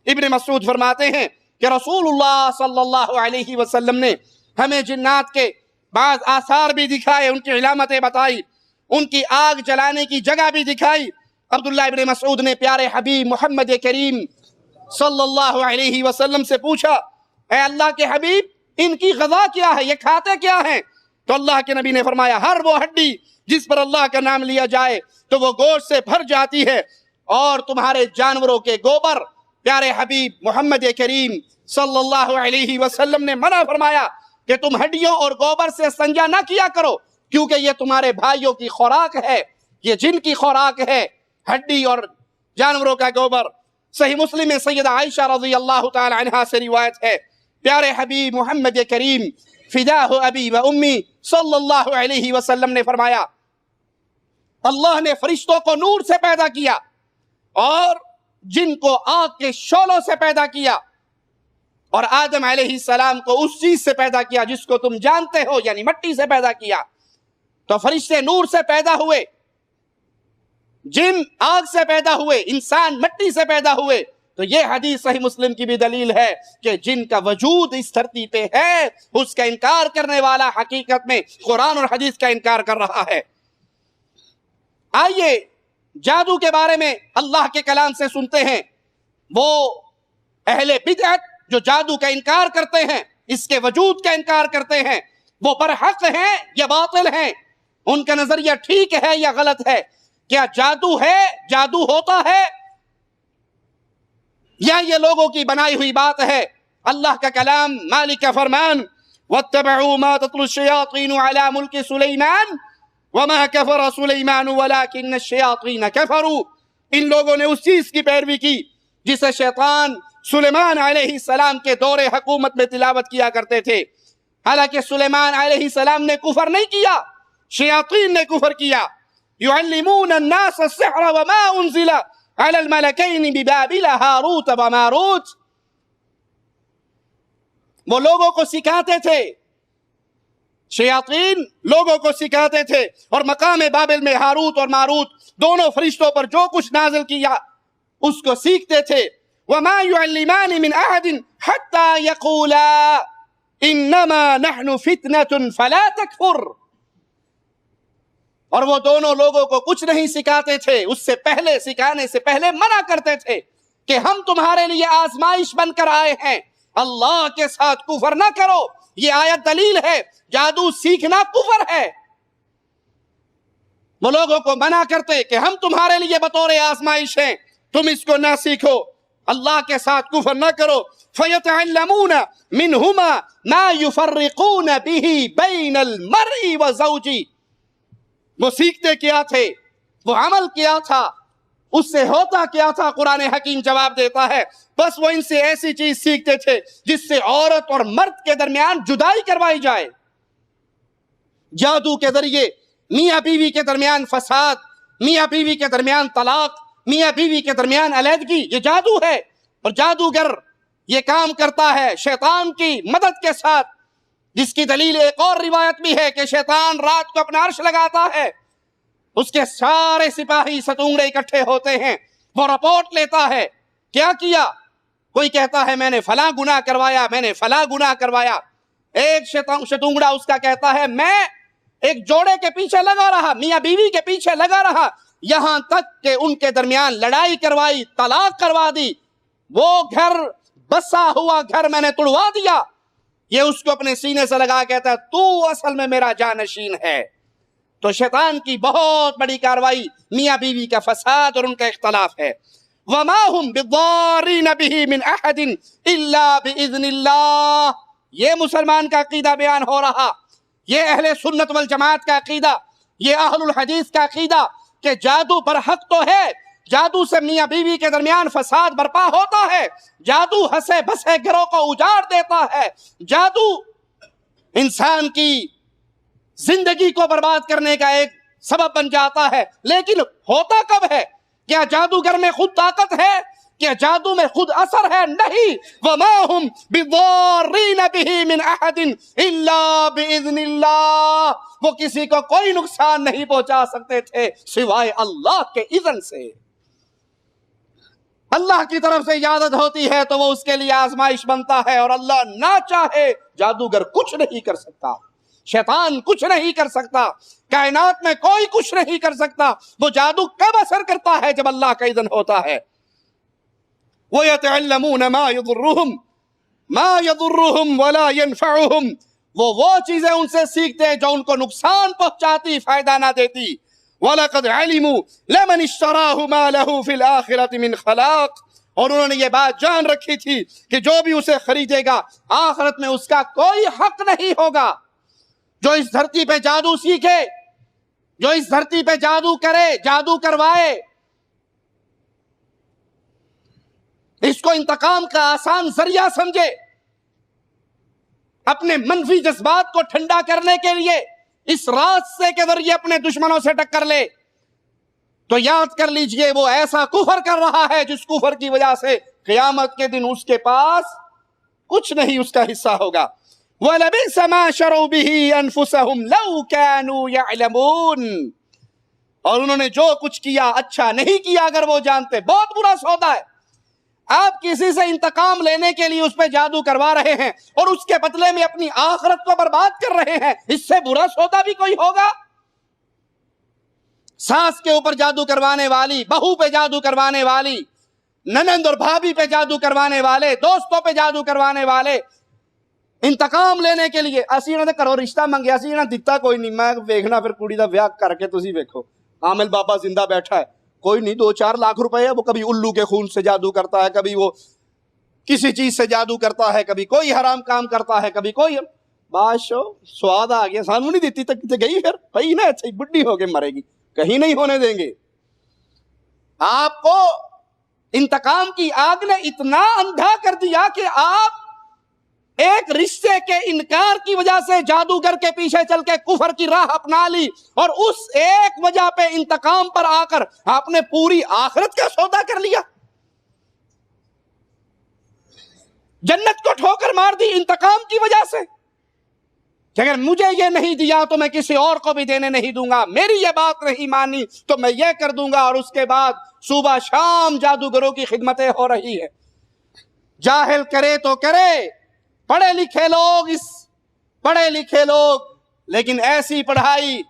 ابن مسعود فرماتے ہیں کہ رسول اللہ صلی اللہ علیہ وسلم نے ہمیں جنات کے بعض آثار بھی دکھائے، ان کی علامتیں بتائی، ان کی آگ جلانے کی جگہ بھی دکھائی. عبداللہ ابن مسعود نے پیارے حبیب محمد کریم صلی اللہ علیہ وسلم سے پوچھا اے اللہ کے حبیب ان کی غذا کیا ہے، یہ کھاتے کیا ہیں؟ تو اللہ کے نبی نے فرمایا ہر وہ ہڈی جس پر اللہ کا نام لیا جائے تو وہ گوشت سے بھر جاتی ہے، اور تمہارے جانوروں کے گوبر. پیارے حبیب محمد کریم صلی اللہ علیہ وسلم نے منع فرمایا کہ تم ہڈیوں اور گوبر سے استنجا نہ کیا کرو، کیونکہ یہ تمہارے بھائیوں کی خوراک ہے، یہ جن کی خوراک ہے، ہڈی اور جانوروں کا گوبر. صحیح مسلم میں سیدہ عائشہ رضی اللہ تعالی عنہا سے روایت ہے پیارے حبیب محمد کریم فداہ ابی و امی صلی اللہ علیہ وسلم نے فرمایا اللہ نے فرشتوں کو نور سے پیدا کیا اور جن کو آگ کے شعلوں سے پیدا کیا، اور آدم علیہ السلام کو اس چیز سے پیدا کیا جس کو تم جانتے ہو، یعنی مٹی سے پیدا کیا. تو فرشتے نور سے پیدا ہوئے، جن آگ سے پیدا ہوئے، انسان مٹی سے پیدا ہوئے. تو یہ حدیث صحیح مسلم کی بھی دلیل ہے کہ جن کا وجود اس دھرتی پہ ہے اس کا انکار کرنے والا حقیقت میں قرآن اور حدیث کا انکار کر رہا ہے. آئیے جادو کے بارے میں اللہ کے کلام سے سنتے ہیں. وہ اہل بدعت جو جادو کا انکار کرتے ہیں، اس کے وجود کا انکار کرتے ہیں، وہ برحق ہیں یا باطل ہیں؟ ان کا نظریہ ٹھیک ہے یا غلط ہے؟ کیا جادو ہے، جادو ہوتا ہے، یا یہ لوگوں کی بنائی ہوئی بات ہے؟ اللہ کا کلام، مالک کا فرمان وَاتَّبَعُوا مَا تَتْلُو الشَّيَاطِينُ عَلَى مُلْكِ سُلَيْمَانَ وَمَا كَفَرَ سُلَيْمَانُ وَلَكِنَّ الشَّيَاطِينَ كَفَرُوا. ان لوگوں نے اس چیز کی پیروی کی جسے شیطان سلیمان علیہ السلام کے دور حکومت میں تلاوت کیا کرتے تھے. حالانکہ سلیمان علیہ السلام نے کفر نہیں کیا، شیاطین نے کفر کیا. يُعَلِّمُونَ النَّاسَ السِّحْرَ وَمَا أُنزِلَ عَلَى الْمَلَكَيْنِ بِبَابِلَ هَارُوتَ وَمَارُوتَ. وہ لوگوں کو سکھاتے تھے، شیاطین لوگوں کو سکھاتے تھے، اور مقام بابل میں ہاروت اور ماروت دونوں فرشتوں پر جو کچھ نازل کیا اس کو سیکھتے تھے. وَمَا يُعَلِّمَانِ مِنْ أَحَدٍ حَتَّى يَقُولَا إِنَّمَا نَحْنُ فِتْنَةٌ فَلَا تَكْفُرْ. اور وہ دونوں لوگوں کو کچھ نہیں سکھاتے تھے، اس سے پہلے، سکھانے سے پہلے منع کرتے تھے کہ ہم تمہارے لیے آزمائش بن کر آئے ہیں، اللہ کے ساتھ کفر نہ کرو. یہ آیت دلیل ہے جادو سیکھنا کفر ہے. وہ لوگوں کو منع کرتے کہ ہم تمہارے لیے بطور آزمائش ہیں، تم اس کو نہ سیکھو، اللہ کے ساتھ کفر نہ کرو. فَيَتَعَلَّمُونَ مِنْهُمَا مَا يُفَرِّقُونَ بِهِ بَيْنَ الْمَرْءِ وَزَوْجِهِ. وہ سیکھتے کیا تھے، وہ عمل کیا تھا، اس سے ہوتا کیا تھا؟ قرآن حکیم جواب دیتا ہے بس وہ ان سے ایسی چیز سیکھتے تھے جس سے عورت اور مرد کے درمیان جدائی کروائی جائے. جادو کے ذریعے میاں بیوی کے درمیان فساد، میاں بیوی کے درمیان طلاق، میاں بیوی کے درمیان علیحدگی، یہ جادو ہے. اور جادوگر یہ کام کرتا ہے شیطان کی مدد کے ساتھ، جس کی دلیل ایک اور روایت بھی ہے کہ شیطان رات کو اپنا عرش لگاتا ہے، اس کے سارے سپاہی ستونگڑے اکٹھے ہوتے ہیں، وہ رپورٹ لیتا ہے کیا کیا. کوئی کہتا ہے میں نے فلاں گناہ کروایا، میں نے فلاں گناہ کروایا. ایک ستونگڑا اس کا کہتا ہے میں ایک جوڑے کے پیچھے لگا رہا، میاں بیوی کے پیچھے لگا رہا، یہاں تک کہ ان کے درمیان لڑائی کروائی، طلاق کروا دی، وہ گھر بسا ہوا گھر میں نے توڑوا دیا، یہ اس کو اپنے سینے سے لگا کہتا ہے تو اصل میں میرا جانشین ہے۔ تو شیطان کی بہت بڑی کاروائی میاں بیوی کا فساد اور ان کا اختلاف ہے۔ وَمَا هُمْ بِالضَّارِّينَ بِهِ مِنْ أَحَدٍ إِلَّا بِإِذْنِ اللَّهِ، یہ مسلمان کا عقیدہ بیان ہو رہا، یہ اہل سنت والجماعت کا عقیدہ، یہ اہل الحدیث کا عقیدہ کہ جادو برحق تو ہے، جادو سے میاں بیوی کے درمیان فساد برپا ہوتا ہے، جادو ہنسے بسے گھروں کو اجاڑ دیتا ہے، جادو انسان کی زندگی کو برباد کرنے کا ایک سبب بن جاتا ہے، لیکن ہوتا کب ہے؟ کیا جادوگر میں خود طاقت ہے؟ کیا جادو میں خود اثر ہے؟ نہیں۔ وَمَا هُمْ بِضَارِّينَ بِهِ مِنْ أَحَدٍ إِلَّا بِإِذْنِ اللَّهِ، وہ کسی کو کوئی نقصان نہیں پہنچا سکتے تھے سوائے اللہ کے اذن سے۔ اللہ کی طرف سے اجازت ہوتی ہے تو وہ اس کے لیے آزمائش بنتا ہے، اور اللہ نہ چاہے جادوگر کچھ نہیں کر سکتا، شیطان کچھ نہیں کر سکتا، کائنات میں کوئی کچھ نہیں کر سکتا۔ وہ جادو کب اثر کرتا ہے؟ جب اللہ کا اذن ہوتا ہے۔ وَيَتَعَلَّمُونَ مَا يَضُرُّهُمْ وَلَا يَنْفَعُهُمْ، وہ چیزیں ان سے سیکھتے جو ان کو نقصان پہنچاتی، فائدہ نہ دیتی۔ وَلَقَدْ عَلِمُوا لَمَنِ اشْتَرَاهُ مَا لَهُ فِي الْآخِرَةِ مِنْ خَلَاقٍ، اور انہوں نے یہ بات جان رکھی تھی کہ جو بھی اسے خریدے گا آخرت میں اس کا کوئی حق نہیں ہوگا۔ جو اس دھرتی پہ جادو سیکھے، جو اس دھرتی پہ جادو کرے، جادو کروائے، اس کو انتقام کا آسان ذریعہ سمجھے، اپنے منفی جذبات کو ٹھنڈا کرنے کے لیے اس راستے کے ذریعے اپنے دشمنوں سے ٹکر لے، تو یاد کر لیجئے وہ ایسا کفر کر رہا ہے جس کفر کی وجہ سے قیامت کے دن اس کے پاس کچھ نہیں اس کا حصہ ہوگا۔ وَلَبِئْسَ مَا شَرَوْا بِهِ أَنفُسَهُمْ لَوْ كَانُوا يَعْلَمُونَ، اور انہوں نے جو کچھ کیا اچھا نہیں کیا اگر وہ جانتے، بہت برا سودا ہے۔ آپ کسی سے انتقام لینے کے لیے اس پہ جادو کروا رہے ہیں اور اس کے بدلے میں اپنی آخرت کو برباد کر رہے ہیں، اس سے برا سودا بھی کوئی ہوگا؟ ساس کے اوپر جادو کروانے والی، بہو پہ جادو کروانے والی، ننند اور بھابھی پہ جادو کروانے والے، دوستوں پہ جادو کروانے والے، انتقام لینے کے لیے اسی انہوں نے کرو رشتہ منگیا سی انہوں نے دتا کوئی نہیں، میں ویکھنا پھر کڑی دا ویاہ کر کے تسی ویکھو، عامل بابا زندہ بیٹھا ہے، کوئی نہیں 2-4 لاکھ روپے ہے، وہ کبھی الو کے خون سے جادو کرتا ہے، کبھی وہ کسی چیز سے جادو کرتا ہے، کبھی کوئی حرام کام کرتا ہے، کبھی کوئی بادشاہ سواد آ گیا، سانو نہیں دیتی تک گئی، پھر پئی نا ایسے ہی بڈھی ہو کے مرے گی، کہیں نہیں ہونے دیں گے۔ آپ کو انتقام کی آگ نے اتنا اندھا کر دیا کہ آپ ایک رشتے کے انکار کی وجہ سے جادوگر کے پیچھے چل کے کفر کی راہ اپنا لی، اور اس ایک وجہ پہ انتقام پر آ کر آپ نے پوری آخرت کا سودا کر لیا، جنت کو ٹھوکر مار دی انتقام کی وجہ سے کہ اگر مجھے یہ نہیں دیا تو میں کسی اور کو بھی دینے نہیں دوں گا، میری یہ بات نہیں مانی تو میں یہ کر دوں گا، اور اس کے بعد صبح شام جادوگروں کی خدمتیں ہو رہی ہے۔ جاہل کرے تو کرے، پڑھے لکھے لوگ لیکن ایسی پڑھائی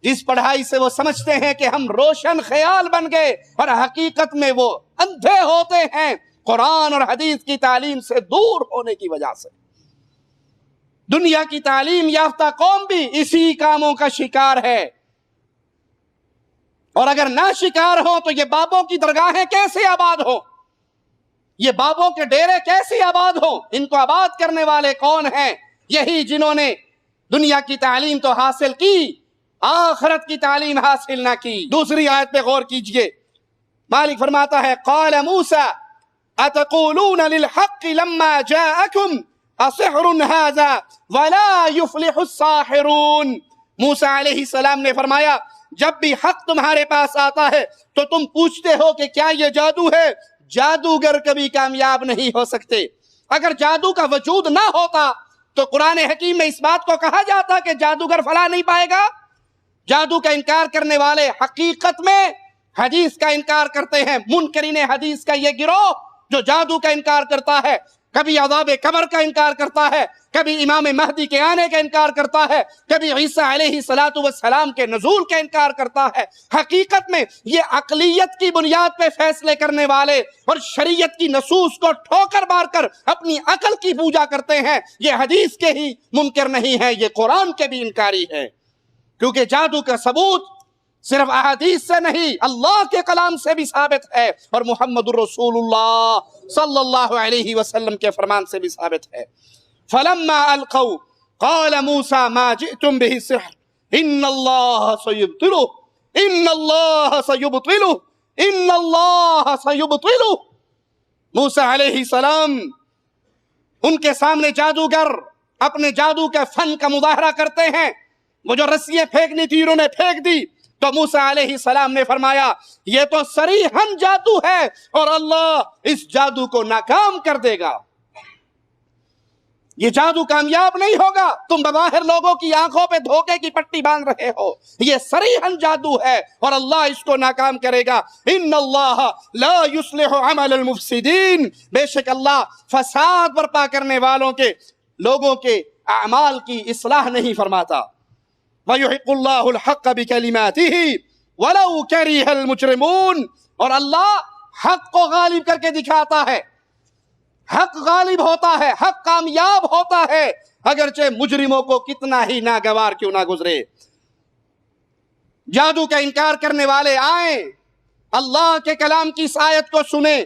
جس پڑھائی سے وہ سمجھتے ہیں کہ ہم روشن خیال بن گئے، اور حقیقت میں وہ اندھے ہوتے ہیں قرآن اور حدیث کی تعلیم سے دور ہونے کی وجہ سے۔ دنیا کی تعلیم یافتہ قوم بھی اسی کاموں کا شکار ہے، اور اگر نہ شکار ہو تو یہ بابوں کی درگاہیں کیسے آباد ہو، یہ بابوں کے ڈیرے کیسے آباد ہو؟ ان کو آباد کرنے والے کون ہیں؟ یہی جنہوں نے دنیا کی تعلیم تو حاصل کی، آخرت کی تعلیم حاصل نہ کی۔ دوسری آیت پہ غور کیجئے، مالک فرماتا ہے قال موسیٰ اتقولون للحق لما جاءکم اصحر هذا ولا يفلح الساحرون، موسیٰ علیہ السلام نے فرمایا جب بھی حق تمہارے پاس آتا ہے تو تم پوچھتے ہو کہ کیا یہ جادو ہے، جادوگر کبھی کامیاب نہیں ہو سکتے۔ اگر جادو کا وجود نہ ہوتا تو قرآن حکیم میں اس بات کو کہا جاتا کہ جادوگر فلاح نہیں پائے گا۔ جادو کا انکار کرنے والے حقیقت میں حدیث کا انکار کرتے ہیں، منکرین حدیث کا یہ گروہ جو جادو کا انکار کرتا ہے کبھی عذاب قبر کا انکار کرتا ہے، کبھی امام مہدی کے آنے کا انکار کرتا ہے، کبھی عیسیٰ علیہ السلام کے نزول کا انکار کرتا ہے۔ حقیقت میں یہ عقلیت کی بنیاد پہ فیصلے کرنے والے اور شریعت کی نصوص کو ٹھوکر مار کر اپنی عقل کی پوجا کرتے ہیں، یہ حدیث کے ہی منکر نہیں ہے، یہ قرآن کے بھی انکاری ہے، کیونکہ جادو کا ثبوت صرف احادیث سے نہیں، اللہ کے کلام سے بھی ثابت ہے، اور محمد الرسول اللہ صلی اللہ علیہ وسلم کے فرمان سے بھی ثابت ہے۔ فَلَمَّا أَلْقَوْا قَالَ مُوسَى مَا جِئْتُمْ بِهِ السِّحْرُ إِنَّ اللَّهَ سَيُبْطِلُهُ إِنَّ اللَّهَ سَيُبْطِلُهُ إِنَّ اللَّهَ سَيُبْطِلُهُ۔ موسیٰ علیہ السلام ان کے سامنے جادوگر اپنے جادو کے فن کا مظاہرہ کرتے ہیں، وہ جو رسیاں پھینکنی تھی انہوں نے پھینک دی، تو موسیٰ علیہ السلام نے فرمایا یہ تو صریحاً جادو ہے اور اللہ اس جادو کو ناکام کر دے گا، یہ جادو کامیاب نہیں ہوگا، تم بظاہر لوگوں کی آنکھوں پہ دھوکے کی پٹی باندھ رہے ہو، یہ صریحاً جادو ہے اور اللہ اس کو ناکام کرے گا۔ ان اللہ لا یصلح عمل المفسدین، بے شک اللہ فساد برپا کرنے والوں کے لوگوں کے اعمال کی اصلاح نہیں فرماتا۔ وَيُحِقُّ اللَّهُ الْحَقَّ بِكَلِمَاتِهِ وَلَوْ كَرِهَ الْمُجْرِمُونَ، اور اللہ حق کو غالب کر کے دکھاتا ہے، حق غالب ہوتا ہے، حق کامیاب ہوتا ہے، اگرچہ مجرموں کو کتنا ہی ناگوار کیوں نہ گزرے۔ جادو کا انکار کرنے والے آئیں، اللہ کے کلام کی اس آیت کو سنیں۔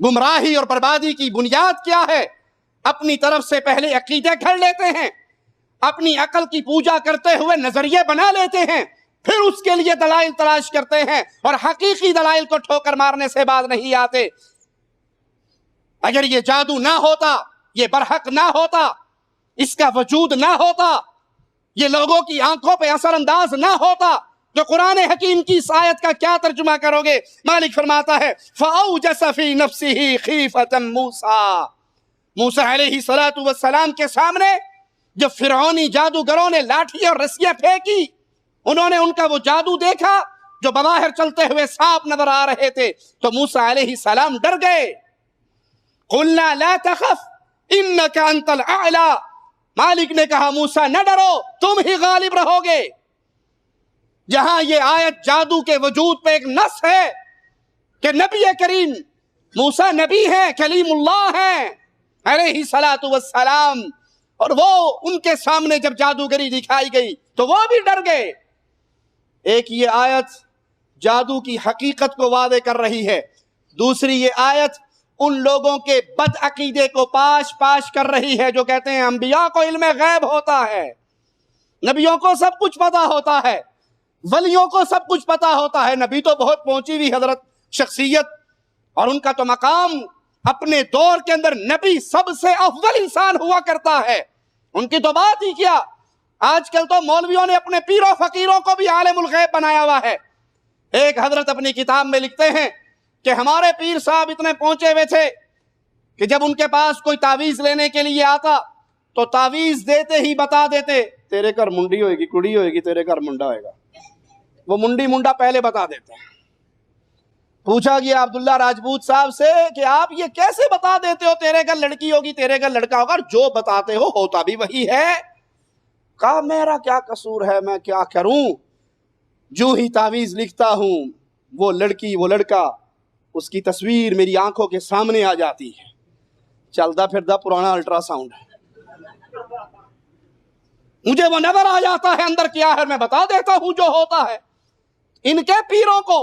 گمراہی اور بربادی کی بنیاد کیا ہے؟ اپنی طرف سے پہلے عقیدے گھڑ لیتے ہیں، اپنی عقل کی پوجا کرتے ہوئے نظریے بنا لیتے ہیں، پھر اس کے لیے دلائل تلاش کرتے ہیں، اور حقیقی دلائل کو ٹھوکر مارنے سے باز نہیں آتے۔ اگر یہ جادو نہ ہوتا، یہ برحق نہ ہوتا، اس کا وجود نہ ہوتا، یہ لوگوں کی آنکھوں پہ اثر انداز نہ ہوتا، تو قرآن حکیم کی اس آیت کا کیا ترجمہ کرو گے؟ مالک فرماتا ہے فَأَوْجَسَ فِي نَفْسِهِ خِيفَةً مُوسَىٰ، موسیٰ علیہ السلام کے سامنے جب فرعونی جادوگروں نے لاٹھی اور رسیاں پھینکی، انہوں نے ان کا وہ جادو دیکھا جو بظاہر چلتے ہوئے سانپ نظر آ رہے تھے، تو موسیٰ علیہ السلام ڈر گئے۔ قُلْنَا لَا تَخَفْ إِنَّكَ أَنْتَ الْأَعْلَىٰ، مالک نے کہا موسیٰ نہ ڈرو، تم ہی غالب رہو گے۔ جہاں یہ آیت جادو کے وجود پہ ایک نص ہے کہ نبی کریم موسیٰ نبی ہیں، کلیم اللہ ہیں علیہ السلام، اور وہ ان کے سامنے جب جادوگری دکھائی گئی تو وہ بھی ڈر گئے۔ ایک یہ آیت جادو کی حقیقت کو واضح کر رہی ہے، دوسری یہ آیت ان لوگوں کے بد عقیدے کو پاش کر رہی ہے جو کہتے ہیں انبیاء کو علم غیب ہوتا ہے، نبیوں کو سب کچھ پتا ہوتا ہے، ولیوں کو سب کچھ پتا ہوتا ہے۔ نبی تو بہت پہنچی ہوئی حضرت شخصیت، اور ان کا تو مقام اپنے دور کے اندر نبی سب سے افضل انسان ہوا کرتا ہے، ان کی تو بات ہی کیا۔ آج کل تو مولویوں نے اپنے پیروں فقیروں کو بھی عالم الغیب بنایا ہوا ہے۔ ایک حضرت اپنی کتاب میں لکھتے ہیں کہ ہمارے پیر صاحب اتنے پہنچے ہوئے تھے کہ جب ان کے پاس کوئی تعویذ لینے کے لیے آتا تو تعویذ دیتے ہی بتا دیتے تیرے گھر منڈی ہوئے گی، کڑی ہوئے گی، تیرے گھر منڈا ہوئے گا، وہ منڈی منڈا پہلے بتا دیتے ہیں۔ پوچھا گیا عبداللہ راجپوت صاحب سے کہ آپ یہ کیسے بتا دیتے ہو تیرے گھر لڑکی ہوگی، تیرے گھر لڑکا ہوگا، اور جو بتاتے ہو ہوتا بھی وہی ہے؟ کہا میرا کیا قصور ہے، میں کیا کروں، جو ہی تعویذ لکھتا ہوں وہ لڑکی وہ لڑکا اس کی تصویر میری آنکھوں کے سامنے آ جاتی ہے، چلتا پھرتا پرانا الٹرا ساؤنڈ ہے، مجھے وہ نظر آ جاتا ہے اندر کیا ہے، میں بتا دیتا ہوں جو ہوتا ہے۔ ان کے پیروں کو،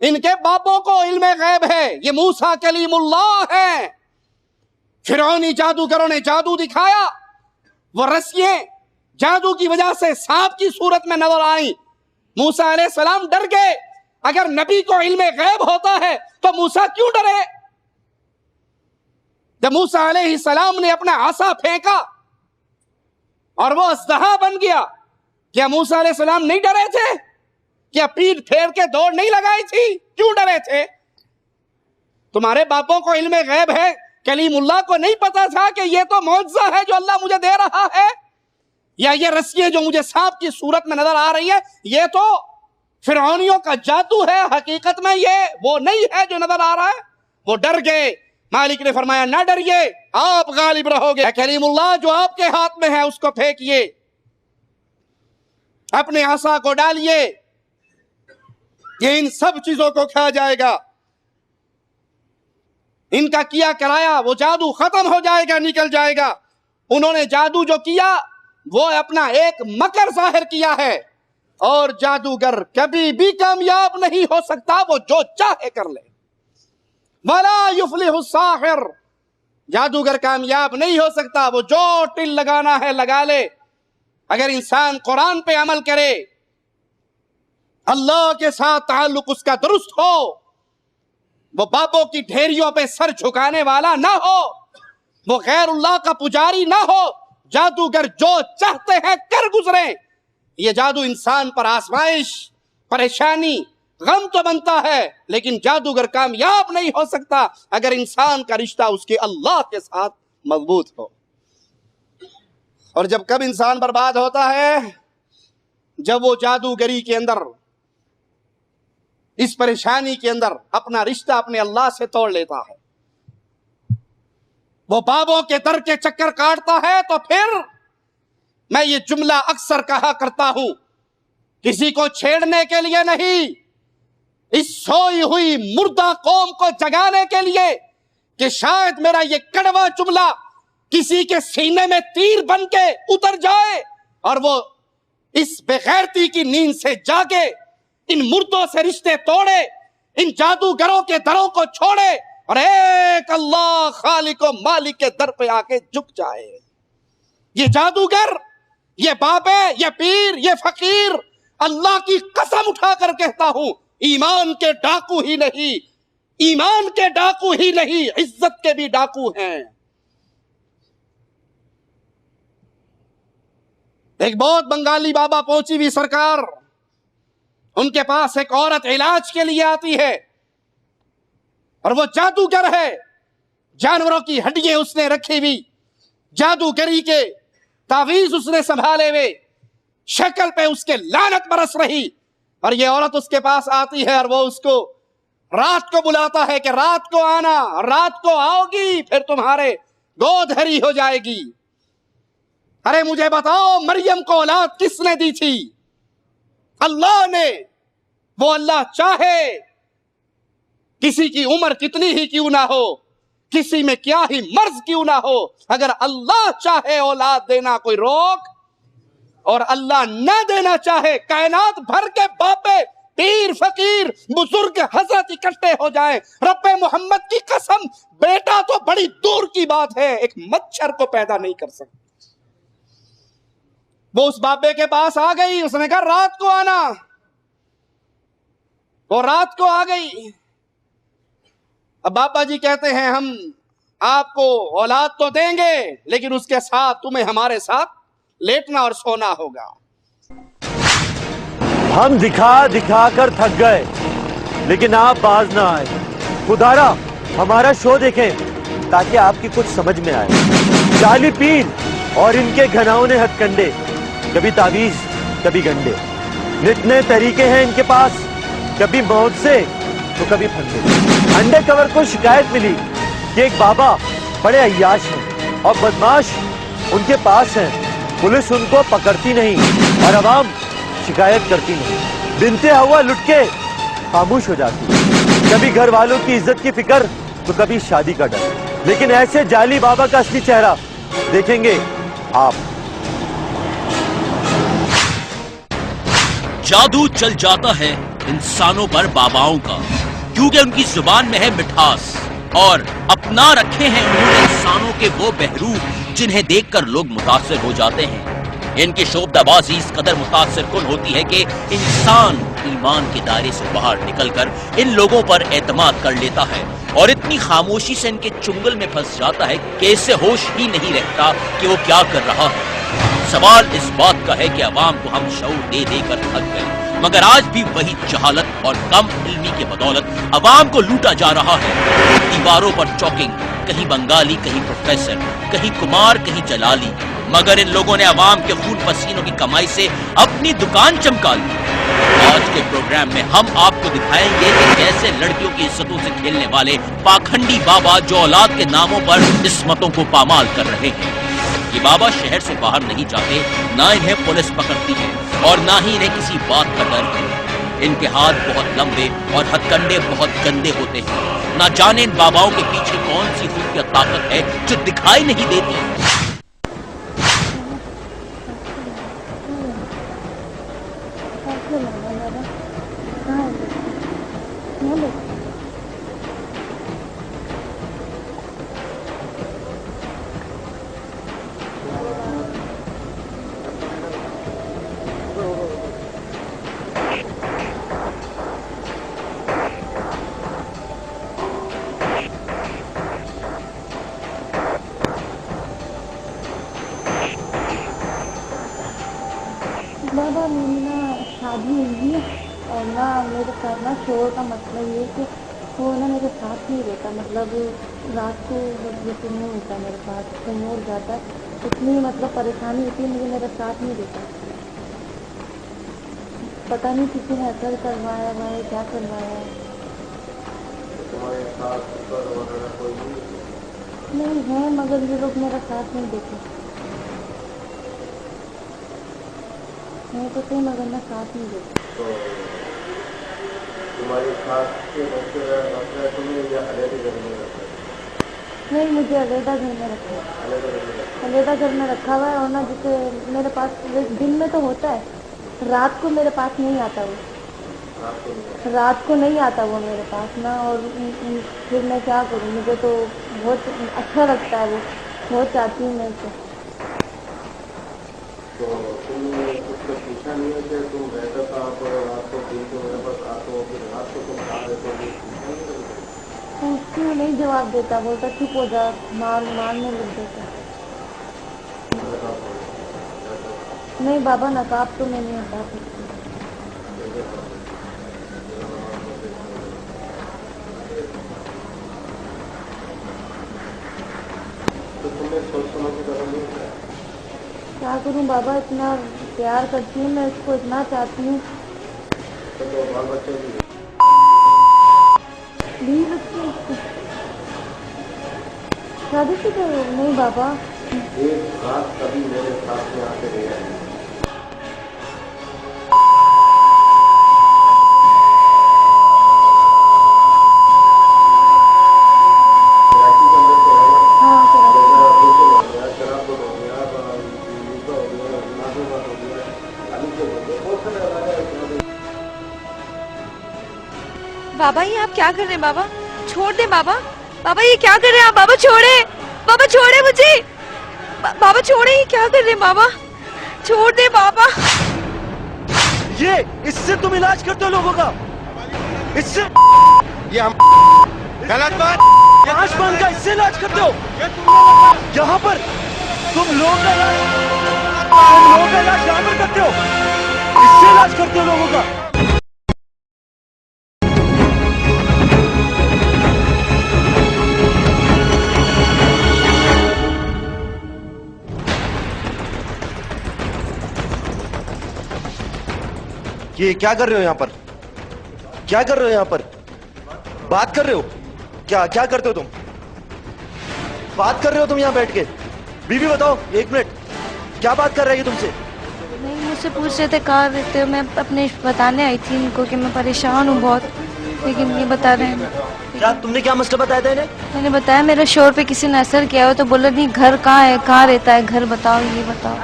ان کے باپوں کو علم غیب ہے، یہ موسیٰ کلیم اللہ ہے۔ فرعونی جادوگروں نے جادو دکھایا، وہ رسیاں جادو کی وجہ سے سانپ کی صورت میں نظر آئیں، موسیٰ علیہ السلام ڈر گئے۔ اگر نبی کو علم غیب ہوتا ہے تو موسیٰ کیوں ڈرے؟ جب موسیٰ علیہ السلام نے اپنا عصا پھینکا اور وہ اژدہا بن گیا، کیا موسیٰ علیہ السلام نہیں ڈرے تھے؟ کیا پیٹ پھیر کے دوڑ نہیں لگائی تھی؟ کیوں ڈرے تھے؟ تمہارے باپوں کو علم غیب ہے، کلیم اللہ کو نہیں پتا تھا کہ یہ تو معجزہ ہے جو اللہ مجھے دے رہا ہے، یا یہ رسیاں جو مجھے سانپ کی صورت میں نظر آ رہی ہے یہ تو فرعونیوں کا جادو ہے، حقیقت میں یہ وہ نہیں ہے جو نظر آ رہا ہے؟ وہ ڈر گئے. مالک نے فرمایا نہ ڈریے، آپ غالب رہو گے. کلیم اللہ جو آپ کے ہاتھ میں ہے اس کو پھینکیے، اپنے عصا کو ڈالیے، یہ ان سب چیزوں کو کھا جائے گا. ان کا کیا کرایا وہ جادو ختم ہو جائے گا، نکل جائے گا. انہوں نے جادو جو کیا وہ اپنا ایک مکر ظاہر کیا ہے، اور جادوگر کبھی بھی کامیاب نہیں ہو سکتا، وہ جو چاہے کر لے. وَلَا يُفْلِحُ السَّاحِرُ، جادوگر کامیاب نہیں ہو سکتا، وہ جو ٹل لگانا ہے لگا لے. اگر انسان قرآن پہ عمل کرے، اللہ کے ساتھ تعلق اس کا درست ہو، وہ بابوں کی ڈھیریوں پہ سر جھکانے والا نہ ہو، وہ غیر اللہ کا پجاری نہ ہو، جادوگر جو چاہتے ہیں کر گزریں. یہ جادو انسان پر آزمائش، پریشانی، غم تو بنتا ہے، لیکن جادوگر کامیاب نہیں ہو سکتا اگر انسان کا رشتہ اس کے اللہ کے ساتھ مضبوط ہو. اور جب کب انسان برباد ہوتا ہے؟ جب وہ جادوگری کے اندر، اس پریشانی کے اندر اپنا رشتہ اپنے اللہ سے توڑ لیتا ہے، وہ بابوں کے در کے چکر کاٹتا ہے. تو پھر میں یہ جملہ اکثر کہا کرتا ہوں، کسی کو چھیڑنے کے لیے نہیں، اس سوئی ہوئی مردہ قوم کو جگانے کے لیے کہ شاید میرا یہ کڑوا جملہ کسی کے سینے میں تیر بن کے اتر جائے اور وہ اس بغیرتی کی نیند سے جاگے، ان مردوں سے رشتے توڑے، ان جادوگروں کے دروں کو چھوڑے اور ایک اللہ خالق و مالک کے در پہ آ کے جھک جائے. یہ جادوگر، یہ بابے، یہ پیر، یہ فقیر، اللہ کی قسم اٹھا کر کہتا ہوں، ایمان کے ڈاکو ہی نہیں، ایمان کے ڈاکو ہی نہیں، عزت کے بھی ڈاکو ہیں. ایک بہت بنگالی بابا پہنچی ہوئی سرکار، ان کے پاس ایک عورت علاج کے لیے آتی ہے اور وہ جادوگر ہے، جانوروں کی ہڈیاں اس نے رکھی ہوئی، جادوگری کے تعویذ اس نے سنبھالے ہوئے، شکل پہ اس کے لعنت برس رہی. اور یہ عورت اس کے پاس آتی ہے اور وہ اس کو رات کو بلاتا ہے کہ رات کو آنا، رات کو آؤ گی پھر تمہارے گود ہری ہو جائے گی. ارے مجھے بتاؤ، مریم کو اولاد کس نے دی تھی؟ اللہ نے. وہ اللہ چاہے کسی کی عمر کتنی ہی کیوں نہ ہو، کسی میں کیا ہی مرض کیوں نہ ہو، اگر اللہ چاہے اولاد دینا کوئی روک، اور اللہ نہ دینا چاہے کائنات بھر کے باپے، پیر، فقیر، بزرگ، حضرت اکٹھے ہو جائیں، رب محمد کی قسم بیٹا تو بڑی دور کی بات ہے، ایک مچھر کو پیدا نہیں کر سکتا. وہ اس بابے کے پاس آ گئی، اس نے کہا رات کو آنا. وہ رات کو آ گئی. اب بابا جی کہتے ہیں ہم آپ کو اولاد تو دیں گے لیکن اس کے ساتھ تمہیں ہمارے ساتھ لیٹنا اور سونا ہوگا. ہم دکھا دکھا کر تھک گئے لیکن آپ باز نہ آئے. خدارا ہمارا شو دیکھیں تاکہ آپ کی کچھ سمجھ میں آئے. جعلی پیر اور ان کے گھناؤنے ہتھ کنڈے، کبھی تعویذ کبھی گنڈے، نت نئے طریقے ہیں ان کے پاس، کبھی موت سے تو کبھی پھندے. انڈے کور کو شکایت ملی کہ ایک بابا بڑے عیاش ہیں اور بدماش ان کے پاس ہیں. پولیس ان کو پکڑتی نہیں اور عوام شکایت کرتی نہیں. بنتے ہوا لٹ کے خاموش ہو جاتی. کبھی گھر والوں کی عزت کی فکر تو کبھی شادی کا ڈر. لیکن ایسے جعلی بابا کا اصلی چہرہ دیکھیں گے آپ. جادو چل جاتا ہے انسانوں پر باباؤں کا، کیونکہ ان کی زبان میں ہے مٹھاس اور اپنا رکھے ہیں انہوں نے انسانوں کے وہ بہروپ جنہیں دیکھ کر لوگ متاثر ہو جاتے ہیں. ان کی شعبدہ بازی اس قدر متاثر کن ہوتی ہے کہ انسان ایمان کے دائرے سے باہر نکل کر ان لوگوں پر اعتماد کر لیتا ہے اور اتنی خاموشی سے ان کے چنگل میں پھنس جاتا ہے کہ اسے ہوش ہی نہیں رہتا کہ وہ کیا کر رہا ہے. سوال اس بات کا ہے کہ عوام کو ہم شعور دے دے کر تھک گئے، مگر آج بھی وہی جہالت اور کم علمی کے بدولت عوام کو لوٹا جا رہا ہے. دیواروں پر چوکنگ، کہیں بنگالی، کہیں پروفیسر، کہیں کمار، کہیں جلالی، مگر ان لوگوں نے عوام کے خون پسینوں کی کمائی سے اپنی دکان چمکا لی. آج کے پروگرام میں ہم آپ کو دکھائیں گے کہ کیسے لڑکیوں کی عزتوں سے کھیلنے والے پاکھنڈی بابا جو اولاد کے ناموں پر عصمتوں کو پامال کر رہے ہیں۔ یہ بابا شہر سے باہر نہیں جاتے، نہ انہیں پولیس پکڑتی ہے اور نہ ہی انہیں کسی بات کا ڈر ہے۔ ان کے ہاتھ بہت لمبے اور ہتھ کنڈے بہت گندے ہوتے ہیں۔ نہ جانے ان باباؤں کے پیچھے کون سی خفیہ طاقت ہے جو دکھائی نہیں دیتی۔ بابا میری نا شادی ہوئی ہے اور نا میرے ساتھ نا شوہر کا مسئلہ یہ ہے کہ وہ نا میرے ساتھ نہیں رہتا، مطلب رات کو جیسے نہیں ہوتا میرے پاس، کہیں اور جاتا ہے، اتنی مطلب پریشانی ہوتی ہے مجھے، میرا ساتھ نہیں دیتا۔ پتہ نہیں کسی نے اثر کروایا ہوا ہے، کیا کروایا ہے۔ نہیں ہے مگر یہ لوگ میرا ساتھ نہیں دیتے، میں تو صحیح مگر میں ساتھ نہیں دیتا۔ نہیں مجھے علیحدہ گھر میں رکھا ہے، علیحدہ گھر میں رکھا ہوا ہے، اور نا جیسے میرے پاس دن میں تو ہوتا ہے، رات کو میرے پاس نہیں آتا وہ، رات کو نہیں آتا وہ میرے پاس نا، اور پھر میں کیا کروں، مجھے تو بہت اچھا لگتا ہے وہ، بہت چاہتی ہوں میں اسے۔ پوچھتی ہوں نہیں جواب دیتا، بولتا چپ ہو جا، مارنے لگ دیتا۔ نہیں بابا نقاب تو میں نہیں ہٹا سکتی۔ کیا کروں بابا، اتنا پیار کرتی ہوں میں اس کو، اتنا چاہتی ہوں۔ 20 بچے شادی سے نہیں بابا، ایک رات کبھی میرے ساتھ میں آتے رہے ہیں۔ بابا یہ آپ کیا کر رہے ہیں؟ بابا چھوڑ دے، بابا بابا یہ کیا کر رہے ہیں آپ؟ بابا چھوڑے، بابا چھوڑے مجھے، بابا چھوڑے، یہ کیا کر رہے ہیں؟ بابا چھوڑ دے بابا۔ یہ اس سے تم علاج کرتے ہو لوگوں کا، اس سے یہ ہم غلط بات، آسمان کا اس سے علاج کرتے ہو؟ یہاں پر تم لوگوں کا علاج یہاں پر کرتے ہو، اس سے علاج کرتے ہو لوگوں کا۔ یہ کیا کر رہے ہو یہاں پر؟ کیا کر رہے ہو یہاں پر؟ بات کر رہے ہو؟ کیا کرتے ہو تم؟ بات کر رہے ہو تم یہاں بیٹھ کے؟ بیوی بتاؤ ایک منٹ، کیا بات کر رہی ہے تم سے؟ نہیں مجھ سے پوچھ رہے تھے کہاں رہتے ہو، میں اپنے بتانے آئی تھی ان کو کہ میں پریشان ہوں بہت، لیکن یہ بتا رہے ہیں۔ کیا تم نے کیا مسئلہ بتایا تھا انہیں؟ میں نے بتایا میرے شوہر پہ کسی نے اثر کیا ہو، تو بولا نہیں گھر کہاں ہے، کہاں رہتا ہے، گھر بتاؤ، یہ بتاؤ۔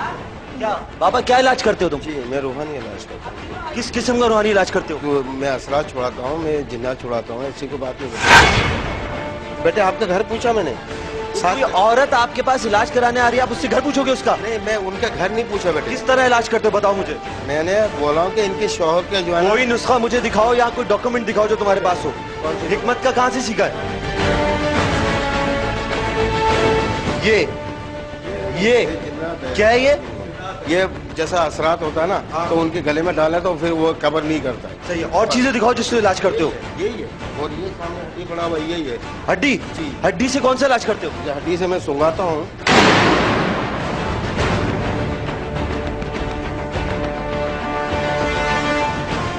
کیا بابا کیا علاج کرتے ہو تم؟ جی میں روحانی علاج کرتا ہوں۔ کس قسم کا روحانی علاج کرتے ہو؟ میں اسرار چھوڑاتا ہوں، میں جنات چھوڑاتا ہوں، ایسی کوئی بات نہیں بتا۔ بیٹے آپ کا گھر پوچھا میں نے، کوئی عورت آپ کے پاس علاج کرانے آ رہی ہے، آپ اس سے گھر پوچھو گے اس کا؟ نہیں میں ان کا گھر نہیں پوچھا بیٹے۔ کس طرح علاج کرتے ہو بتاؤ مجھے۔ میں نے بولا ہوں کہ ان کے شوہر کے جو ہے کوئی نسخہ مجھے دکھاؤ یا کوئی ڈاکومنٹ دکھاؤ جو تمہارے پاس ہو۔ حکمت کا کہاں سے سیکھا ہے یہ کیا ہے یہ جیسا اثرات ہوتا ہے نا تو ان کے گلے میں ڈالے تو پھر وہ کور نہیں کرتا ہے۔ صحیح ہے، اور چیزیں دکھاؤ جس سے علاج کرتے ہو۔ یہی ہے، اور یہ سامنے ہڈی بڑا ہوا یہی ہے۔ ہڈی؟ ہڈی سے کون سا علاج کرتے ہو؟ ہڈی سے میں سنگاتا ہوں۔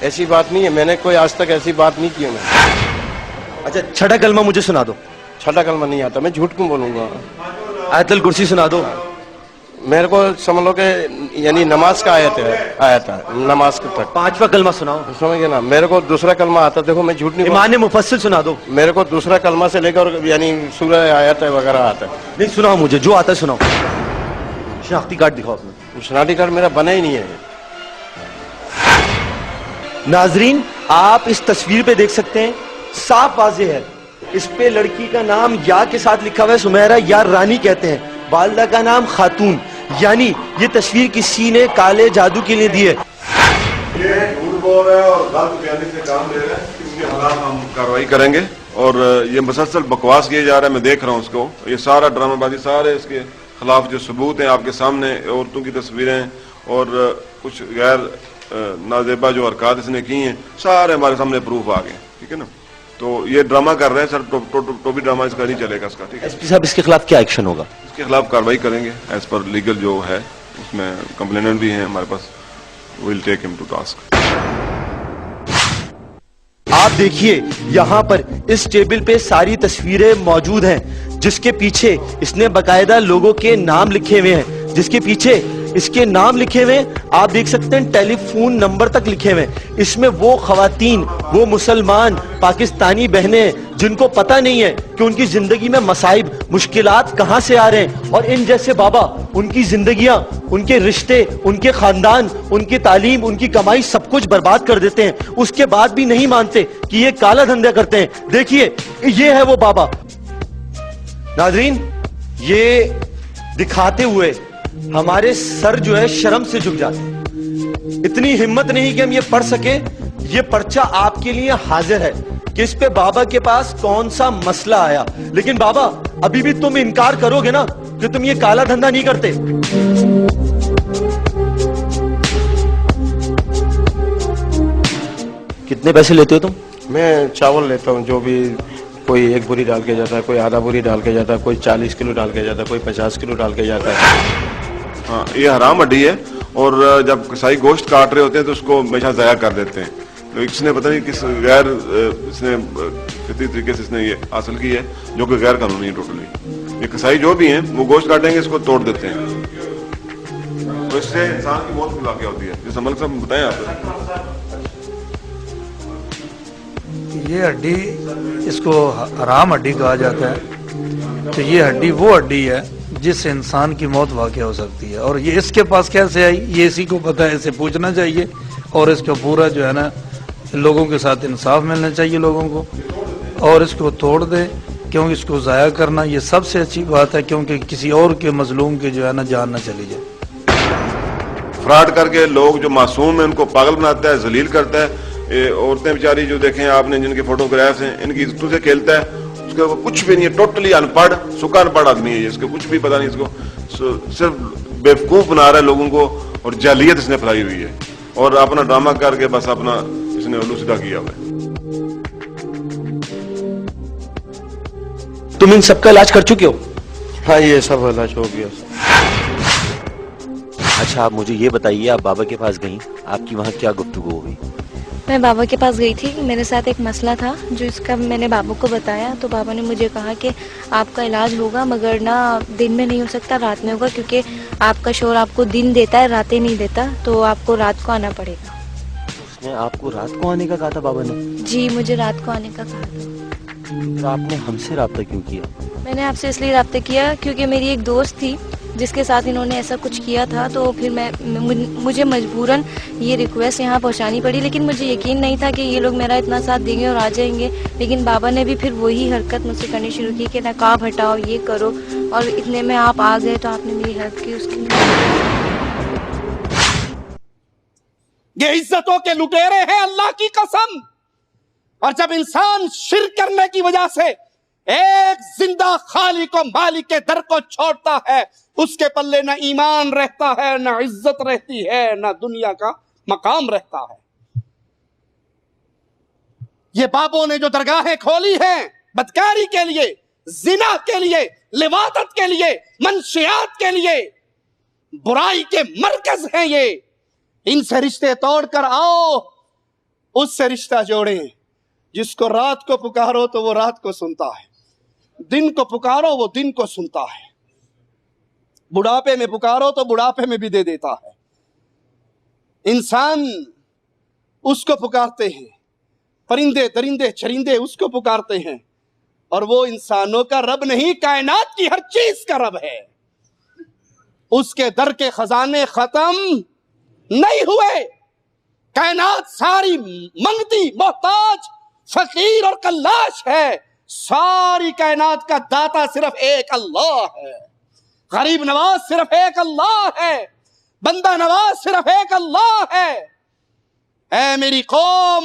ایسی بات نہیں ہے, میں نے کوئی آج تک ایسی بات نہیں کی ہے. میں اچھا چھٹا کلمہ مجھے سنا دو. چھٹا کلمہ نہیں آتا, میں جھوٹ کیوں بولوں گا. آیت الکرسی سنا دو. میرے کو سمجھ لو کہ یعنی نماز کا آیا تھا نماز تک. پانچواں کلمہ سناؤ. سمجھ گئے نا, میرے کو دوسرا کلمہ آتا. دیکھو میں جھوٹ نہیں, ایمان مفصل سنا دو. میرے کو دوسرا کلمہ سے لے کر یعنی سورہ آیت وغیرہ آتا ہے. نہیں سناؤ مجھے, جو آتا ہے سناؤ. شناختی کارڈ دکھاؤ اپنا. شناختی کارڈ میرا بنا ہی نہیں ہے. ناظرین آپ اس تصویر پہ دیکھ سکتے ہیں, صاف واضح ہے, اس پہ لڑکی کا نام یا کے ساتھ لکھا ہوا ہے سمیرہ یا رانی کہتے ہیں, والدہ کا نام خاتون, یعنی یہ تصویر کسی نے کالے جادو کے لیے دی ہے. یہ جھوٹ بول رہا ہے اور غلط بیانی سے کام لے رہا ہے, اس کے خلاف ہم کارروائی کریں گے. اور یہ مسلسل بکواس کیا جا رہا ہے, میں دیکھ رہا ہوں اس کو, یہ سارا ڈرامہ بازی, سارے اس کے خلاف جو ثبوت ہیں آپ کے سامنے, عورتوں کی تصویریں اور کچھ غیر نازیبا جو حرکات اس نے کی ہیں, سارے ہمارے سامنے پروف آ گئے. ٹھیک ہے نا, تو یہ ڈرامہ کر رہے ہیں سر, ٹوپی ڈرامہ اس کا نہیں چلے گا اس کا. ٹھیک ہے, ایس پی صاحب اس کے خلاف کیا ایکشن ہوگا؟ اس کے خلاف کارروائی کریں گے ایز پر لیگل جو ہے, اس میں کمپلیننٹ بھی ہیں ہمارے پاس, ویل ٹیک ہم ٹو ٹاسک. آپ دیکھیے یہاں پر اس ٹیبل پہ ساری تصویریں موجود ہیں, جس کے پیچھے اس نے باقاعدہ لوگوں کے نام لکھے ہوئے ہیں, جس کے پیچھے اس کے نام لکھے ہوئے ہیں, آپ دیکھ سکتے ہیں ٹیلی فون نمبر تک لکھے ہوئے ہیں. اس میں وہ خواتین, وہ مسلمان پاکستانی بہنیں جن کو پتہ نہیں ہے کہ ان کی زندگی میں مصائب مشکلات کہاں سے آ رہے ہیں, اور ان جیسے بابا ان کی زندگیاں, ان کے رشتے, ان کے خاندان, ان کی تعلیم, ان کی کمائی سب کچھ برباد کر دیتے ہیں. اس کے بعد بھی نہیں مانتے کہ یہ کالا دھندے کرتے ہیں. دیکھیے یہ ہے وہ بابا. ناظرین یہ دکھاتے ہوئے ہمارے سر جو ہے شرم سے جھک جاتے ہیں. اتنی ہمت نہیں کہ ہم یہ پڑھ سکیں. یہ پرچہ آپ کے لیے حاضر ہے کہ اس پہ بابا کے پاس کون سا مسئلہ آیا, لیکن بابا ابھی بھی تم انکار کرو گے نا کہ تم یہ کالا دھندا نہیں کرتے. کتنے پیسے لیتے ہو تم؟ میں چاول لیتا ہوں, جو بھی کوئی 1 بوری ڈال کے جاتا ہے, کوئی آدھا بوری ڈال کے جاتا ہے, کوئی 40 کلو ڈال کے جاتا ہے, کوئی 50 کلو ڈال کے جاتا ہے. ہاں یہ حرام ہڈی ہے, اور جب کسائی گوشت کاٹ رہے ہوتے ہیں تو اس کو ہمیشہ ضائع کر دیتے ہیں. اس نے پتہ نہیں کس غیر اس نے فطری طریقے سے اس نے یہ حاصل کی ہے, جو کہ غیر قانونی ہے ٹوٹلی. یہ کسائی جو بھی ہیں وہ گوشت کاٹیں گے, اس کو توڑ دیتے ہیں, تو اس سے انسان کی موت بھی واقع ہوتی ہے. جس ملک صاحب بتائیں آپ. یہ ہڈی اس کو حرام ہڈی کہا جاتا ہے. تو یہ ہڈی وہ ہڈی ہے جس سے انسان کی موت واقع ہو سکتی ہے, اور یہ اس کے پاس کیسے آئی یہ اسی کو پتہ ہے, اسے پوچھنا چاہیے, اور اس کا پورا جو ہے نا لوگوں کے ساتھ انصاف ملنا چاہیے لوگوں کو, اور اس کو توڑ دے, کیونکہ اس کو ضائع کرنا یہ سب سے اچھی بات ہے, کیونکہ کسی اور کے مظلوم کے جو ہے نا جان نہ چلی جائے. فراڈ کر کے لوگ جو معصوم ہیں ان کو پاگل بناتا ہے, ذلیل کرتا ہے. عورتیں بیچاری جو دیکھیں آپ نے, جن کے فوٹوگرافس ہیں, ان کی عزتوں سے کھیلتا ہے. اس کا کچھ بھی نہیں ہے, ٹوٹلی ان پڑھ, سکا ان پڑھ آدمی ہے, اس کو کچھ بھی پتہ نہیں. اس کو صرف بیوقوف بنا رہا ہے لوگوں کو, اور جعلیت اس نے پھیلائی ہوئی ہے, اور اپنا ڈرامہ کر کے بس اپنا اس نے الو سیدھا کیا ہوا ہے. تم ان سب کا علاج کر چکے ہو؟ ہاں یہ سب علاج ہو گیا. اچھا آپ مجھے یہ بتائیے, آپ بابا کے پاس گئیں, آپ کی وہاں کیا گفتگو ہو گئی؟ میں بابا کے پاس گئی تھی, میرے ساتھ ایک مسئلہ تھا جو اس کا میں نے بابا کو بتایا, تو بابا نے مجھے کہا کہ آپ کا علاج ہوگا, مگر نہ دن میں نہیں ہو سکتا, رات میں ہوگا, کیونکہ آپ کا شوہر آپ کو دن دیتا ہے, راتیں نہیں دیتا, تو آپ کو رات کو آنا پڑے گا. اس نے آپ کو رات کو آنے کا کہا تھا بابا نے؟ جی مجھے رات کو آنے کا کہا تھا. تو آپ نے ہم سے رابطہ کیوں کیا؟ میں نے آپ سے اس لیے رابطہ کیا کیونکہ میری ایک دوست تھی جس کے ساتھ انہوں نے ایسا کچھ کیا تھا, تو پھر مجھے مجبوراً یہ ریکویسٹ یہاں پہنچانی پڑی, لیکن مجھے یقین نہیں تھا کہ یہ لوگ میرا اتنا ساتھ دیں گے اور آ جائیں گے. لیکن بابا نے بھی پھر وہی حرکت مجھ سے کرنی شروع کی کہ نقاب ہٹاؤ, یہ کرو, اور اتنے میں آپ آ گئے تو آپ نے میری ہیلپ کی. اس کی یہ عزتوں کے لٹیرے ہیں اللہ کی قسم, اور جب انسان شرک کرنے کی وجہ سے ایک زندہ خالق و مالک کے در کو چھوڑتا ہے, اس کے پلے نہ ایمان رہتا ہے, نہ عزت رہتی ہے, نہ دنیا کا مقام رہتا ہے. یہ بابوں نے جو درگاہیں کھولی ہیں بدکاری کے لیے, زنا کے لیے, لواطت کے لیے, منشیات کے لیے, برائی کے مرکز ہیں یہ. ان سے رشتے توڑ کر آؤ, اس سے رشتہ جوڑیں جس کو رات کو پکارو تو وہ رات کو سنتا ہے, دن کو پکارو وہ دن کو سنتا ہے, بڑھاپے میں پکارو تو بڑھاپے میں بھی دے دیتا ہے. انسان اس کو پکارتے ہیں, پرندے درندے چرندے اس کو پکارتے ہیں, اور وہ انسانوں کا رب نہیں, کائنات کی ہر چیز کا رب ہے. اس کے در کے خزانے ختم نہیں ہوئے. کائنات ساری منگتی, محتاج, فقیر اور کلاش ہے. ساری کائنات کا داتا صرف ایک اللہ ہے. غریب نواز صرف ایک اللہ ہے. بندہ نواز صرف ایک اللہ ہے. اے میری قوم,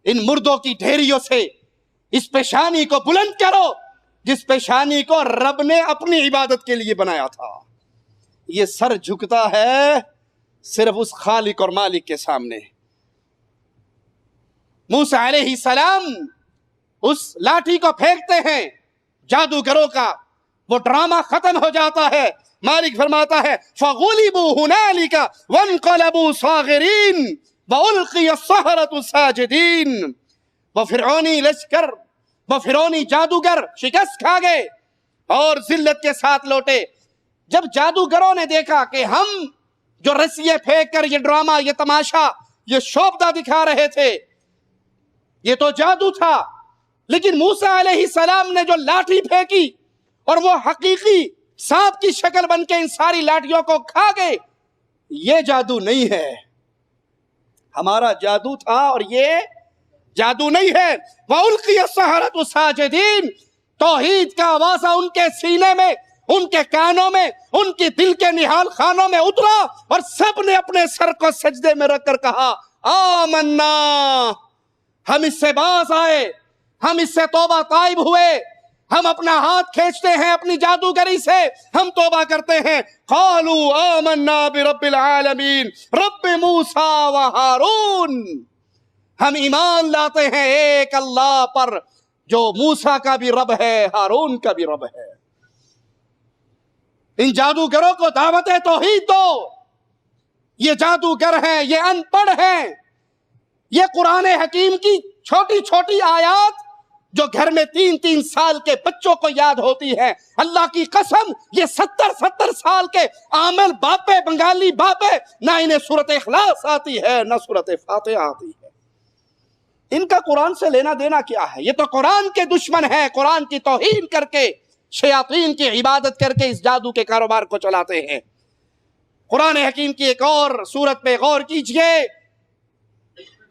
ان مردوں کی ڈھیریوں سے اس پیشانی کو بلند کرو جس پیشانی کو رب نے اپنی عبادت کے لیے بنایا تھا. یہ سر جھکتا ہے صرف اس خالق اور مالک کے سامنے. موسیٰ علیہ السلام اس لاٹھی کو پھینکتے ہیں, جادوگروں کا وہ ڈرامہ ختم ہو جاتا ہے. مالک فرماتا ہے فَغُلِبُوا هُنَالِكَ وَانْقَلَبُوا صَاغِرِينَ وَأُلْقِيَ السَّحَرَةُ سَاجِدِينَ. وہ فرعونی لشکر, وہ فرعونی جادوگر شکست کھا گئے اور ذلت کے ساتھ لوٹے. جب جادوگروں نے دیکھا کہ ہم جو رسیے پھینک کر یہ ڈرامہ, یہ تماشا, یہ شوبدہ دکھا رہے تھے, یہ تو جادو تھا, لیکن موسیٰ علیہ السلام نے جو لاٹھی پھینکی اور وہ حقیقی سانپ کی شکل بن کے ان ساری لاٹھیوں کو کھا گئے, یہ جادو نہیں ہے. ہمارا جادو تھا اور یہ جادو نہیں ہے. وَأُلْقِيَ السَّحَرَةُ سَاجِدِينَ. توحید کا آوازہ ان کے سینے میں, ان کے کانوں میں, ان کی دل کے نہال خانوں میں اترا, اور سب نے اپنے سر کو سجدے میں رکھ کر کہا آمنا. ہم اس سے باز آئے, ہم اس سے توبہ طائب ہوئے, ہم اپنا ہاتھ کھینچتے ہیں اپنی جادوگری سے, ہم توبہ کرتے ہیں. قالوا آمنا برب العالمین رب موسیٰ و ہارون. ہم ایمان لاتے ہیں ایک اللہ پر جو موسیٰ کا بھی رب ہے, ہارون کا بھی رب ہے. ان جادوگروں کو دعوت توحید دو. یہ جادوگر ہیں, یہ ان پڑھ ہیں, یہ قرآن حکیم کی چھوٹی چھوٹی آیات جو گھر میں 3 سال کے بچوں کو یاد ہوتی ہے, اللہ کی قسم یہ 70 سال کے عامل باپے, بنگالی باپے, نہ انہیں سورۃ اخلاص آتی ہے نہ سورۃ فاتحہ آتی ہے. ان کا قرآن سے لینا دینا کیا ہے؟ یہ تو قرآن کے دشمن ہیں. قرآن کی توہین کر کے, شیاطین کی عبادت کر کے اس جادو کے کاروبار کو چلاتے ہیں. قرآن حکیم کی ایک اور سورت پہ غور کیجئے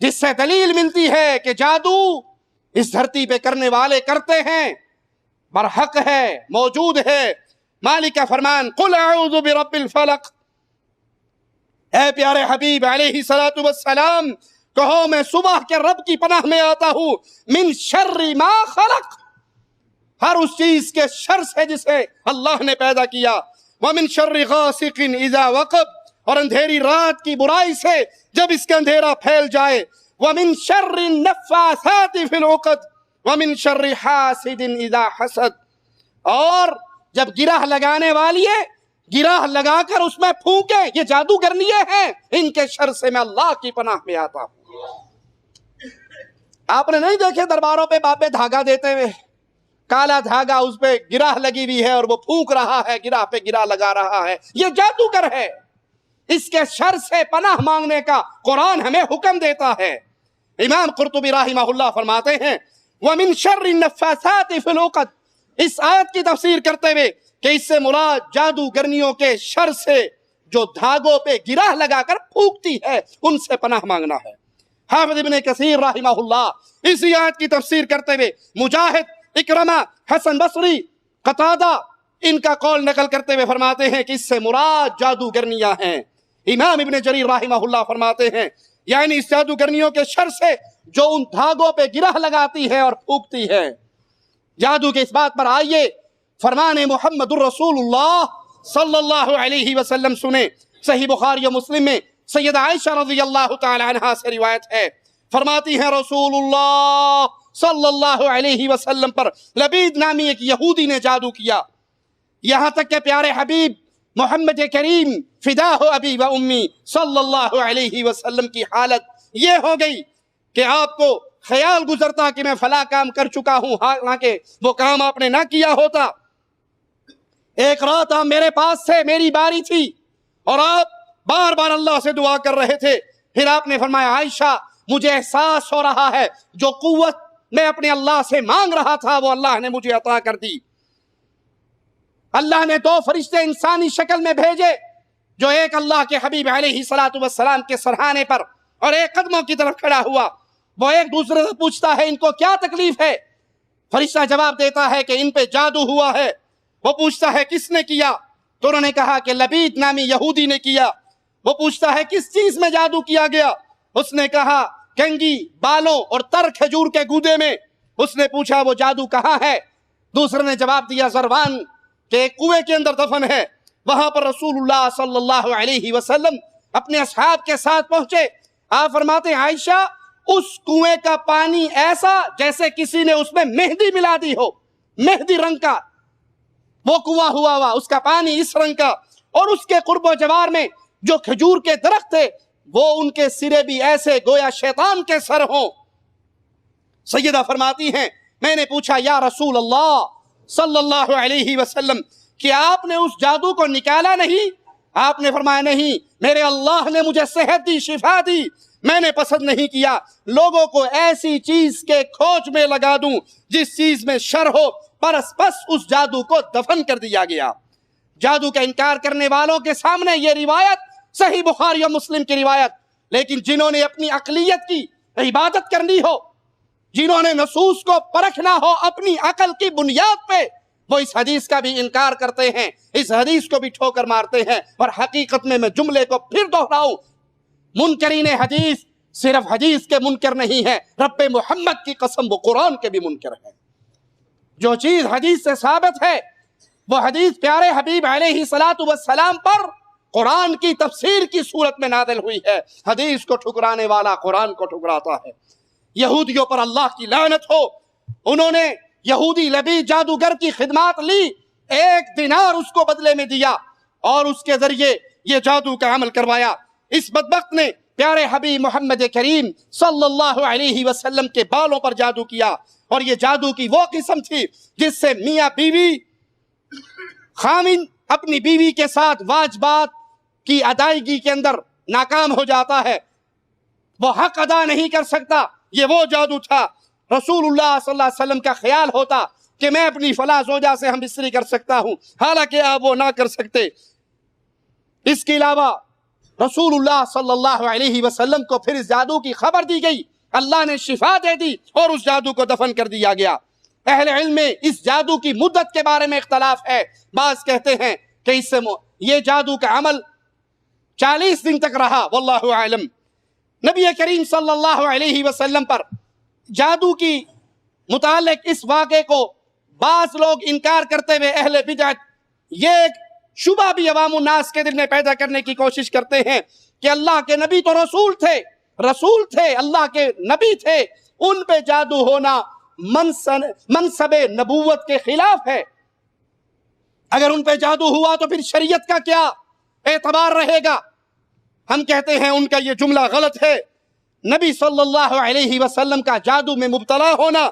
جس سے دلیل ملتی ہے کہ جادو اس دھرتی پہ کرنے والے کرتے ہیں, برحق ہے, موجود ہے. مالک کا فرمان قل اعوذ برب الفلق. اے پیارے حبیب علیہ السلام, کہو میں صبح کے رب کی پناہ میں آتا ہوں, من شر ما خلق, ہر اس چیز کے شر سے جسے اللہ نے پیدا کیا, ومن شر غاسق اذا وقب, اور اندھیری رات کی برائی سے جب اس کا اندھیرا پھیل جائے, ومن شر النفاثات فی العقد, ومن شر حاسد اذا حسد, اور جب گرہ لگانے والی ہے گرہ لگا کر اس میں پھونکے, یہ جادوگرنیے ہیں, ان کے شر سے میں اللہ کی پناہ میں آتا ہوں. آپ نے نہیں دیکھے درباروں پہ باپے دھاگا دیتے ہوئے, کالا دھاگا اس پہ گرہ لگی ہوئی ہے اور وہ پھونک رہا ہے, گرہ پہ گرہ لگا رہا ہے, یہ جادوگر ہے. اس کے شر سے پناہ مانگنے کا قرآن ہمیں حکم دیتا ہے. امام قرطبی رحمہ اللہ فرماتے ہیں وَمِن شَرِّ النَّفَّاثَاتِ فِي الْعُقَدِ, اس آیت کی تفسیر کرتے ہوئے کہ اس سے مراد جادوگرنیوں کے شر سے جو دھاگوں پہ گرہ لگا کر پھونکتی ہے ان سے پناہ مانگنا ہے. حافظ ابن کثیر رحمہ اللہ اسی آیت کی تفسیر کرتے ہوئے مجاہد, اکرمہ, حسن بصری, قتادہ ان کا قول نقل کرتے ہوئے فرماتے ہیں کہ اس سے مراد جادوگرنیاں ہیں. امام ابن جریر رحمہ اللہ فرماتے ہیں یعنی اس جادوگرنیوں کے شر سے جو ان دھاگوں پہ گرہ لگاتی ہے اور پھونکتی ہے. جادو کے اس بات پر آئیے فرمان محمد الرسول اللہ صلی اللہ علیہ وسلم سنیں. صحیح بخاری و مسلم میں سیدہ عائشہ رضی اللہ تعالی عنہا سے روایت ہے, فرماتی ہیں رسول اللہ صلی اللہ علیہ وسلم پر لبید نامی ایک یہودی نے جادو کیا, یہاں تک کہ پیارے حبیب محمد کریم فداہ ابی و امی صلی اللہ علیہ وسلم کی حالت یہ ہو گئی کہ آپ کو خیال گزرتا کہ میں فلاں کام کر چکا ہوں، حالانکہ وہ کام آپ نے نہ کیا ہوتا۔ ایک رات آپ میرے پاس تھے، میری باری تھی، اور آپ بار بار اللہ سے دعا کر رہے تھے۔ پھر آپ نے فرمایا عائشہ مجھے احساس ہو رہا ہے جو قوت میں اپنے اللہ سے مانگ رہا تھا وہ اللہ نے مجھے عطا کر دی۔ اللہ نے 2 فرشتے انسانی شکل میں بھیجے، جو ایک اللہ کے حبیب علیہ الصلوۃ والسلام کے سرہانے پر اور ایک قدموں کی طرف کھڑا ہوا۔ وہ ایک دوسرے سے پوچھتا ہے ان کو کیا تکلیف ہے؟ فرشتہ جواب دیتا ہے کہ ان پہ جادو ہوا ہے۔ وہ پوچھتا ہے کس نے کیا؟ تو انہوں نے کہا کہ لبید نامی یہودی نے کیا۔ وہ پوچھتا ہے کس چیز میں جادو کیا گیا؟ اس نے کہا کنگھی بالوں اور تر کھجور کے گودے میں۔ اس نے پوچھا وہ جادو کہاں ہے؟ دوسرے نے جواب دیا زروان کہ ایک کنویں کے اندر دفن ہے۔ وہاں پر رسول اللہ صلی اللہ علیہ وسلم اپنے اصحاب کے ساتھ پہنچے۔ آپ فرماتے ہیں عائشہ اس کنویں کا پانی ایسا جیسے کسی نے اس میں مہندی ملا دی ہو، مہندی رنگ کا وہ کنواں ہوا، اس کا پانی اس رنگ کا، اور اس کے قرب و جوار میں جو کھجور کے درخت تھے وہ ان کے سرے بھی ایسے گویا شیطان کے سر ہوں۔ سیدہ فرماتی ہیں میں نے پوچھا یا رسول اللہ صلی اللہ علیہ وسلم کہ آپ نے اس جادو کو نکالا نہیں؟ آپ نے فرمایا نہیں، میرے اللہ نے مجھے صحت دی، شفا دی، میں نے پسند نہیں کیا لوگوں کو ایسی چیز کے کھوج میں لگا دوں جس چیز میں شر ہو، بس اس جادو کو دفن کر دیا گیا۔ جادو کا انکار کرنے والوں کے سامنے یہ روایت صحیح بخاری و مسلم کی روایت، لیکن جنہوں نے اپنی عقلیت کی عبادت کرنی ہو، جنہوں نے نصوص کو پرکھنا ہو اپنی عقل کی بنیاد پہ، وہ اس حدیث کا بھی انکار کرتے ہیں، اس حدیث کو بھی ٹھوکر مارتے ہیں۔ اور حقیقت میں جملے کو پھر دہراؤں، منکرین حدیث صرف حدیث کے منکر نہیں ہے، رب محمد کی قسم وہ قرآن کے بھی منکر ہے۔ جو چیز حدیث سے ثابت ہے وہ حدیث پیارے حبیب علیہ الصلوۃ والسلام پر قرآن کی تفسیر کی صورت میں نازل ہوئی ہے۔ حدیث کو ٹھکرانے والا قرآن کو ٹھکراتا ہے۔ یہودیوں پر اللہ کی لعنت ہو، انہوں نے یہودی لبید جادوگر کی خدمات لی، 1 دینار اس کو بدلے میں دیا اور اس کے ذریعے یہ جادو کا عمل کروایا۔ اس بدبخت نے پیارے حبیب محمد کریم صلی اللہ علیہ وسلم کے بالوں پر جادو کیا، اور یہ جادو کی وہ قسم تھی جس سے میاں بیوی خامن اپنی بیوی کے ساتھ واجبات کی ادائیگی کے اندر ناکام ہو جاتا ہے، وہ حق ادا نہیں کر سکتا۔ یہ وہ جادو تھا۔ رسول اللہ صلی اللہ علیہ وسلم کا خیال ہوتا کہ میں اپنی فلاں زوجہ سے ہم بستری کر سکتا ہوں، حالانکہ آپ وہ نہ کر سکتے۔ اس کے علاوہ رسول اللہ صلی اللہ علیہ وسلم کو پھر اس جادو کی خبر دی گئی، اللہ نے شفا دے دی اور اس جادو کو دفن کر دیا گیا۔ اہل علم میں اس جادو کی مدت کے بارے میں اختلاف ہے۔ بعض کہتے ہیں کہ اس سے یہ جادو کا عمل 40 دن تک رہا، واللہ اعلم۔ نبی کریم صلی اللہ علیہ وسلم پر جادو کی متعلق اس واقعے کو بعض لوگ انکار کرتے ہوئے اہل بدعت یہ ایک شبہ بھی عوام الناس کے دل میں پیدا کرنے کی کوشش کرتے ہیں کہ اللہ کے نبی تو رسول تھے، اللہ کے نبی تھے، ان پہ جادو ہونا منصب نبوت کے خلاف ہے۔ اگر ان پہ جادو ہوا تو پھر شریعت کا کیا اعتبار رہے گا؟ ہم کہتے ہیں ان کا یہ جملہ غلط ہے۔ نبی صلی اللہ علیہ وسلم کا جادو میں مبتلا ہونا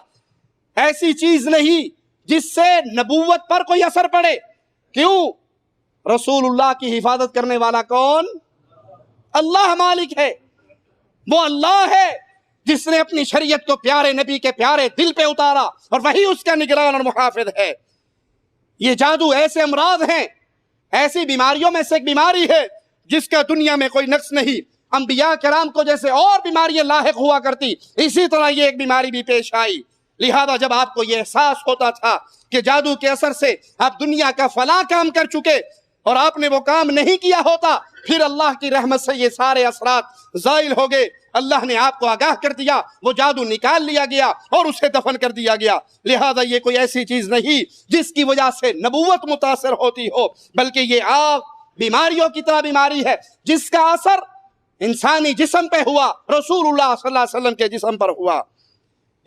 ایسی چیز نہیں جس سے نبوت پر کوئی اثر پڑے۔ کیوں؟ رسول اللہ کی حفاظت کرنے والا کون؟ اللہ مالک ہے۔ وہ اللہ ہے جس نے اپنی شریعت کو پیارے نبی کے پیارے دل پہ اتارا، اور وہی اس کا نگران اور محافظ ہے۔ یہ جادو ایسے امراض ہیں، ایسی بیماریوں میں سے ایک بیماری ہے جس کا دنیا میں کوئی نقص نہیں۔ انبیاء کرام کو جیسے اور بیماریاں لاحق ہوا کرتی، اسی طرح یہ ایک بیماری بھی پیش آئی۔ لہذا جب آپ کو یہ احساس ہوتا تھا کہ جادو کے اثر سے آپ دنیا کا فلاں کام کر چکے اور آپ نے وہ کام نہیں کیا ہوتا، پھر اللہ کی رحمت سے یہ سارے اثرات زائل ہو گئے، اللہ نے آپ کو آگاہ کر دیا، وہ جادو نکال لیا گیا اور اسے دفن کر دیا گیا۔ لہذا یہ کوئی ایسی چیز نہیں جس کی وجہ سے نبوت متاثر ہوتی ہو، بلکہ یہ عام بیماریوں کی طرح بیماری ہے جس کا اثر انسانی جسم پہ ہوا، رسول اللہ صلی اللہ علیہ وسلم کے جسم پر ہوا۔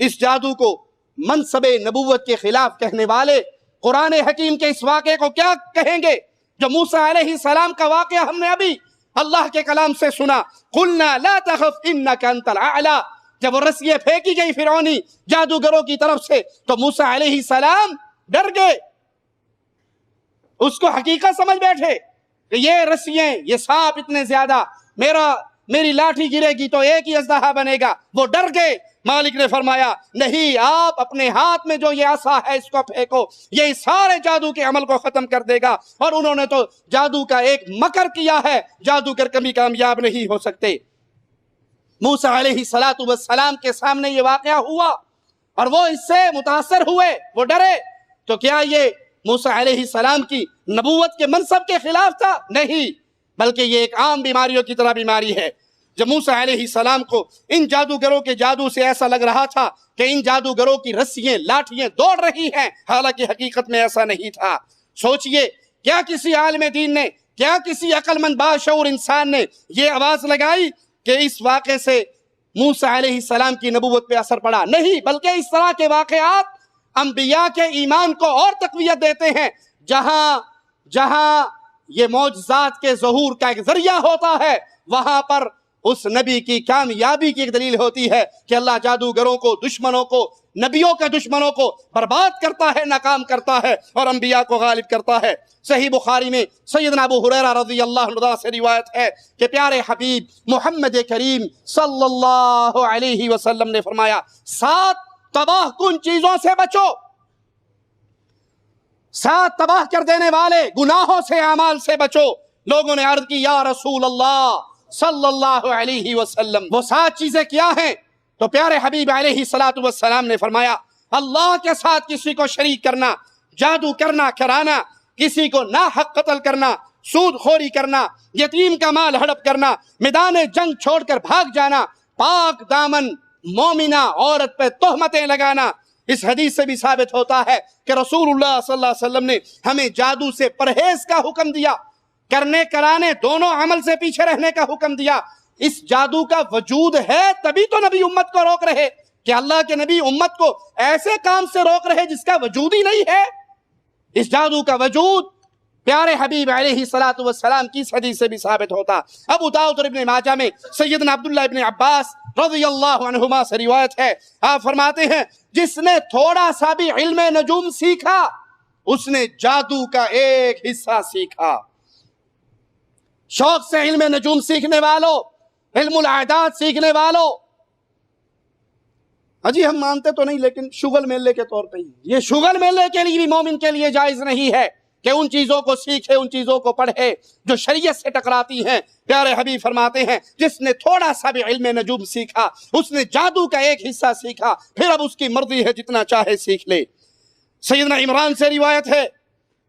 اس جادو کو منصب نبوت کے خلاف کہنے والے قرآن حکیم کے اس واقعے کو کیا کہیں گے؟ جو موسیٰ علیہ السلام کا واقعہ ہم نے ابھی اللہ کے کلام سے سنا، قُلْنَا لَا تَخَفْ إِنَّكَ أَنْتَ الْأَعْلَى، جب وہ رسیاں پھینکی گئی فرعونی جادوگروں کی طرف سے تو موسیٰ علیہ السلام ڈر گئے، اس کو حقیقت سمجھ بیٹھے کہ یہ رسیاں، یہ سانپ اتنے زیادہ، میری لاٹھی گرے گی تو ایک ہی اژدہا بنے گا، وہ ڈر گئے۔ مالک نے فرمایا نہیں، آپ اپنے ہاتھ میں جو یہ عصا ہے اس کو پھینکو، یہ سارے جادو کے عمل کو ختم کر دے گا۔ اور انہوں نے تو جادو کا ایک مکر کیا ہے، جادوگر کبھی کامیاب نہیں ہو سکتے۔ موسیٰ علیہ السلام کے سامنے یہ واقعہ ہوا اور وہ اس سے متاثر ہوئے، وہ ڈرے۔ تو کیا یہ موسیٰ علیہ السلام کی نبوت کے منصب کے خلاف تھا؟ نہیں، بلکہ یہ ایک عام بیماریوں کی طرح بیماری ہے۔ جب موسیٰ علیہ السلام کو ان جادوگروں کے جادو سے ایسا لگ رہا تھا کہ ان جادوگروں کی رسیاں، لاٹھیاں دوڑ رہی ہیں، حالانکہ حقیقت میں ایسا نہیں تھا۔ سوچئے، کیا کسی عالم دین نے، کیا کسی عقل مند باشعور انسان نے یہ آواز لگائی کہ اس واقعے سے موسیٰ علیہ السلام کی نبوت پہ اثر پڑا؟ نہیں، بلکہ اس طرح کے واقعات انبیاء کے ایمان کو اور تقویت دیتے ہیں۔ جہاں یہ معجزات کے ظہور کا ایک ذریعہ ہوتا ہے، وہاں پر اس نبی کی کامیابی کی ایک دلیل ہوتی ہے کہ اللہ جادوگروں کو، دشمنوں کو، نبیوں کے دشمنوں کو برباد کرتا ہے، ناکام کرتا ہے اور انبیاء کو غالب کرتا ہے۔ صحیح بخاری میں سیدنا ابو ہریرہ رضی اللہ عنہ سے روایت ہے کہ پیارے حبیب محمد کریم صلی اللہ علیہ وسلم نے فرمایا، 7 تباہ کن چیزوں سے بچو، 7 تباہ کر دینے والے گناہوں سے، اعمال سے بچو۔ لوگوں نے عرض کی یا رسول اللہ صلی اللہ علیہ وسلم وہ 7 چیزیں کیا ہیں؟ تو پیارے حبیب علیہ السلام نے فرمایا، اللہ کے ساتھ کسی کو شریک کرنا، جادو کرنا، کرانا، کسی کو ناحق قتل کرنا، سود خوری کرنا، یتیم کا مال ہڑپ کرنا، میدان جنگ چھوڑ کر بھاگ جانا، پاک دامن مومنہ عورت پہ تہمتیں لگانا۔ اس حدیث سے بھی ثابت ہوتا ہے کہ رسول اللہ صلی اللہ علیہ وسلم نے ہمیں جادو سے پرہیز کا حکم دیا، کرنے کرانے دونوں عمل سے پیچھے رہنے کا حکم دیا۔ اس جادو کا وجود ہے تبھی تو نبی امت کو روک رہے، کہ اللہ کے نبی امت کو ایسے کام سے روک رہے جس کا وجود ہی نہیں ہے۔ اس جادو کا وجود پیارے حبیب علیہ السلام کی اس حدیث سے بھی ثابت ہوتا۔ ابو داؤد اور ابن ماجہ میں سیدنا عبداللہ ابن عباس رضی اللہ عنہما سے روایت ہے، آپ فرماتے ہیں جس نے تھوڑا سا بھی علم نجوم سیکھا اس نے جادو کا ایک حصہ سیکھا۔ شوق سے علم نجوم سیکھنے والوں، علم الاعداد سیکھنے والوں، اجی ہم مانتے تو نہیں لیکن شغل میلے کے طور پہ یہ شغل میلے کے لیے بھی مومن کے لیے جائز نہیں ہے کہ ان چیزوں کو سیکھے، ان چیزوں کو پڑھے جو شریعت سے ٹکراتی ہیں۔ پیارے حبیب فرماتے ہیں جس نے تھوڑا سا بھی علم نجوم سیکھا اس نے جادو کا ایک حصہ سیکھا، پھر اب اس کی مرضی ہے جتنا چاہے سیکھ لے۔ سیدنا عمران سے روایت ہے،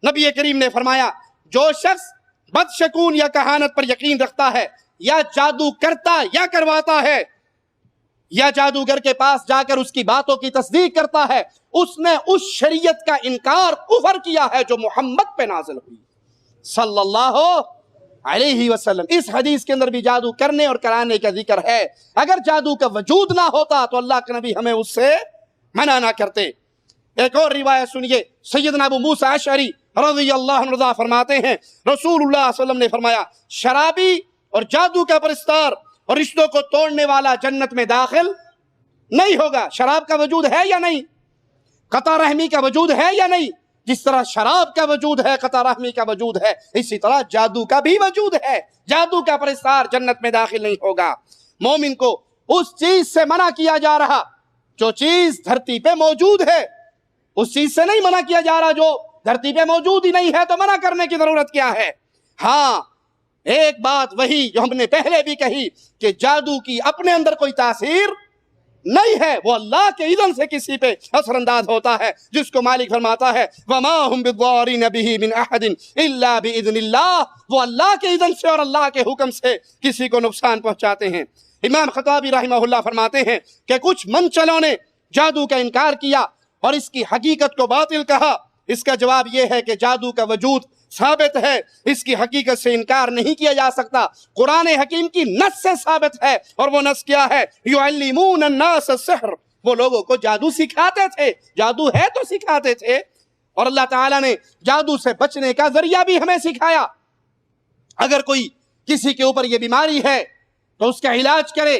نبی کریم نے فرمایا جو شخص بدشکون یا کہانت پر یقین رکھتا ہے، یا جادو کرتا یا کرواتا ہے، یا جادوگر کے پاس جا کر اس کی باتوں کی تصدیق کرتا ہے، اس نے اس شریعت کا انکار، کفر کیا ہے جو محمد پہ نازل ہوئی صلی اللہ علیہ وسلم۔ اس حدیث کے اندر بھی جادو کرنے اور کرانے کا ذکر ہے۔ اگر جادو کا وجود نہ ہوتا تو اللہ کے نبی ہمیں اس سے منع نہ کرتے۔ ایک اور روایت سنیے، سیدنا ابو موسیٰ اشعری رضی اللہ عنہ فرماتے ہیں رسول اللہ صلی اللہ علیہ وسلم نے فرمایا شرابی اور جادو کا پرستار اور رشتوں کو توڑنے والا جنت میں داخل نہیں ہوگا۔ شراب کا وجود ہے یا نہیں؟ قطع رحمی کا وجود ہے یا نہیں؟ جس طرح شراب کا وجود ہے، قطع رحمی کا وجود ہے، اسی طرح جادو کا بھی وجود ہے۔ جادو کا پرستار جنت میں داخل نہیں ہوگا۔ مومن کو اس چیز سے منع کیا جا رہا جو چیز دھرتی پہ موجود ہے، اس چیز سے نہیں منع کیا جا رہا جو دھرتی پہ موجود ہی نہیں ہے، تو منع کرنے کی ضرورت کیا ہے؟ ہاں، ایک بات وہی جو ہم نے پہلے بھی کہی کہ جادو کی اپنے اندر کوئی تاثیر نہیں ہے، وہ اللہ کے اذن سے کسی پہ اثر انداز ہوتا ہے، جس کو مالک فرماتا ہے وَمَا هُمْ بِالضَّارِينَ بِهِ مِنْ أَحَدٍ إِلَّا بِإِذْنِ اللَّهِ، وہ اللہ کے اذن سے اور اللہ کے حکم سے کسی کو نقصان پہنچاتے ہیں۔ امام خطابی رحمہ اللہ فرماتے ہیں کہ کچھ من چلوں نے جادو کا انکار کیا اور اس کی حقیقت کو باطل کہا۔ اس کا جواب یہ ہے کہ جادو کا وجود ثابت ہے، اس کی حقیقت سے انکار نہیں کیا جا سکتا، قرآن حکیم کی نص سے ثابت ہے۔ اور وہ نص کیا ہے؟ یعلمون الناس السحر، وہ لوگوں کو جادو سکھاتے تھے، جادو ہے تو سکھاتے تھے۔ اور اللہ تعالیٰ نے جادو سے بچنے کا ذریعہ بھی ہمیں سکھایا۔ اگر کوئی کسی کے اوپر یہ بیماری ہے تو اس کا علاج کرے،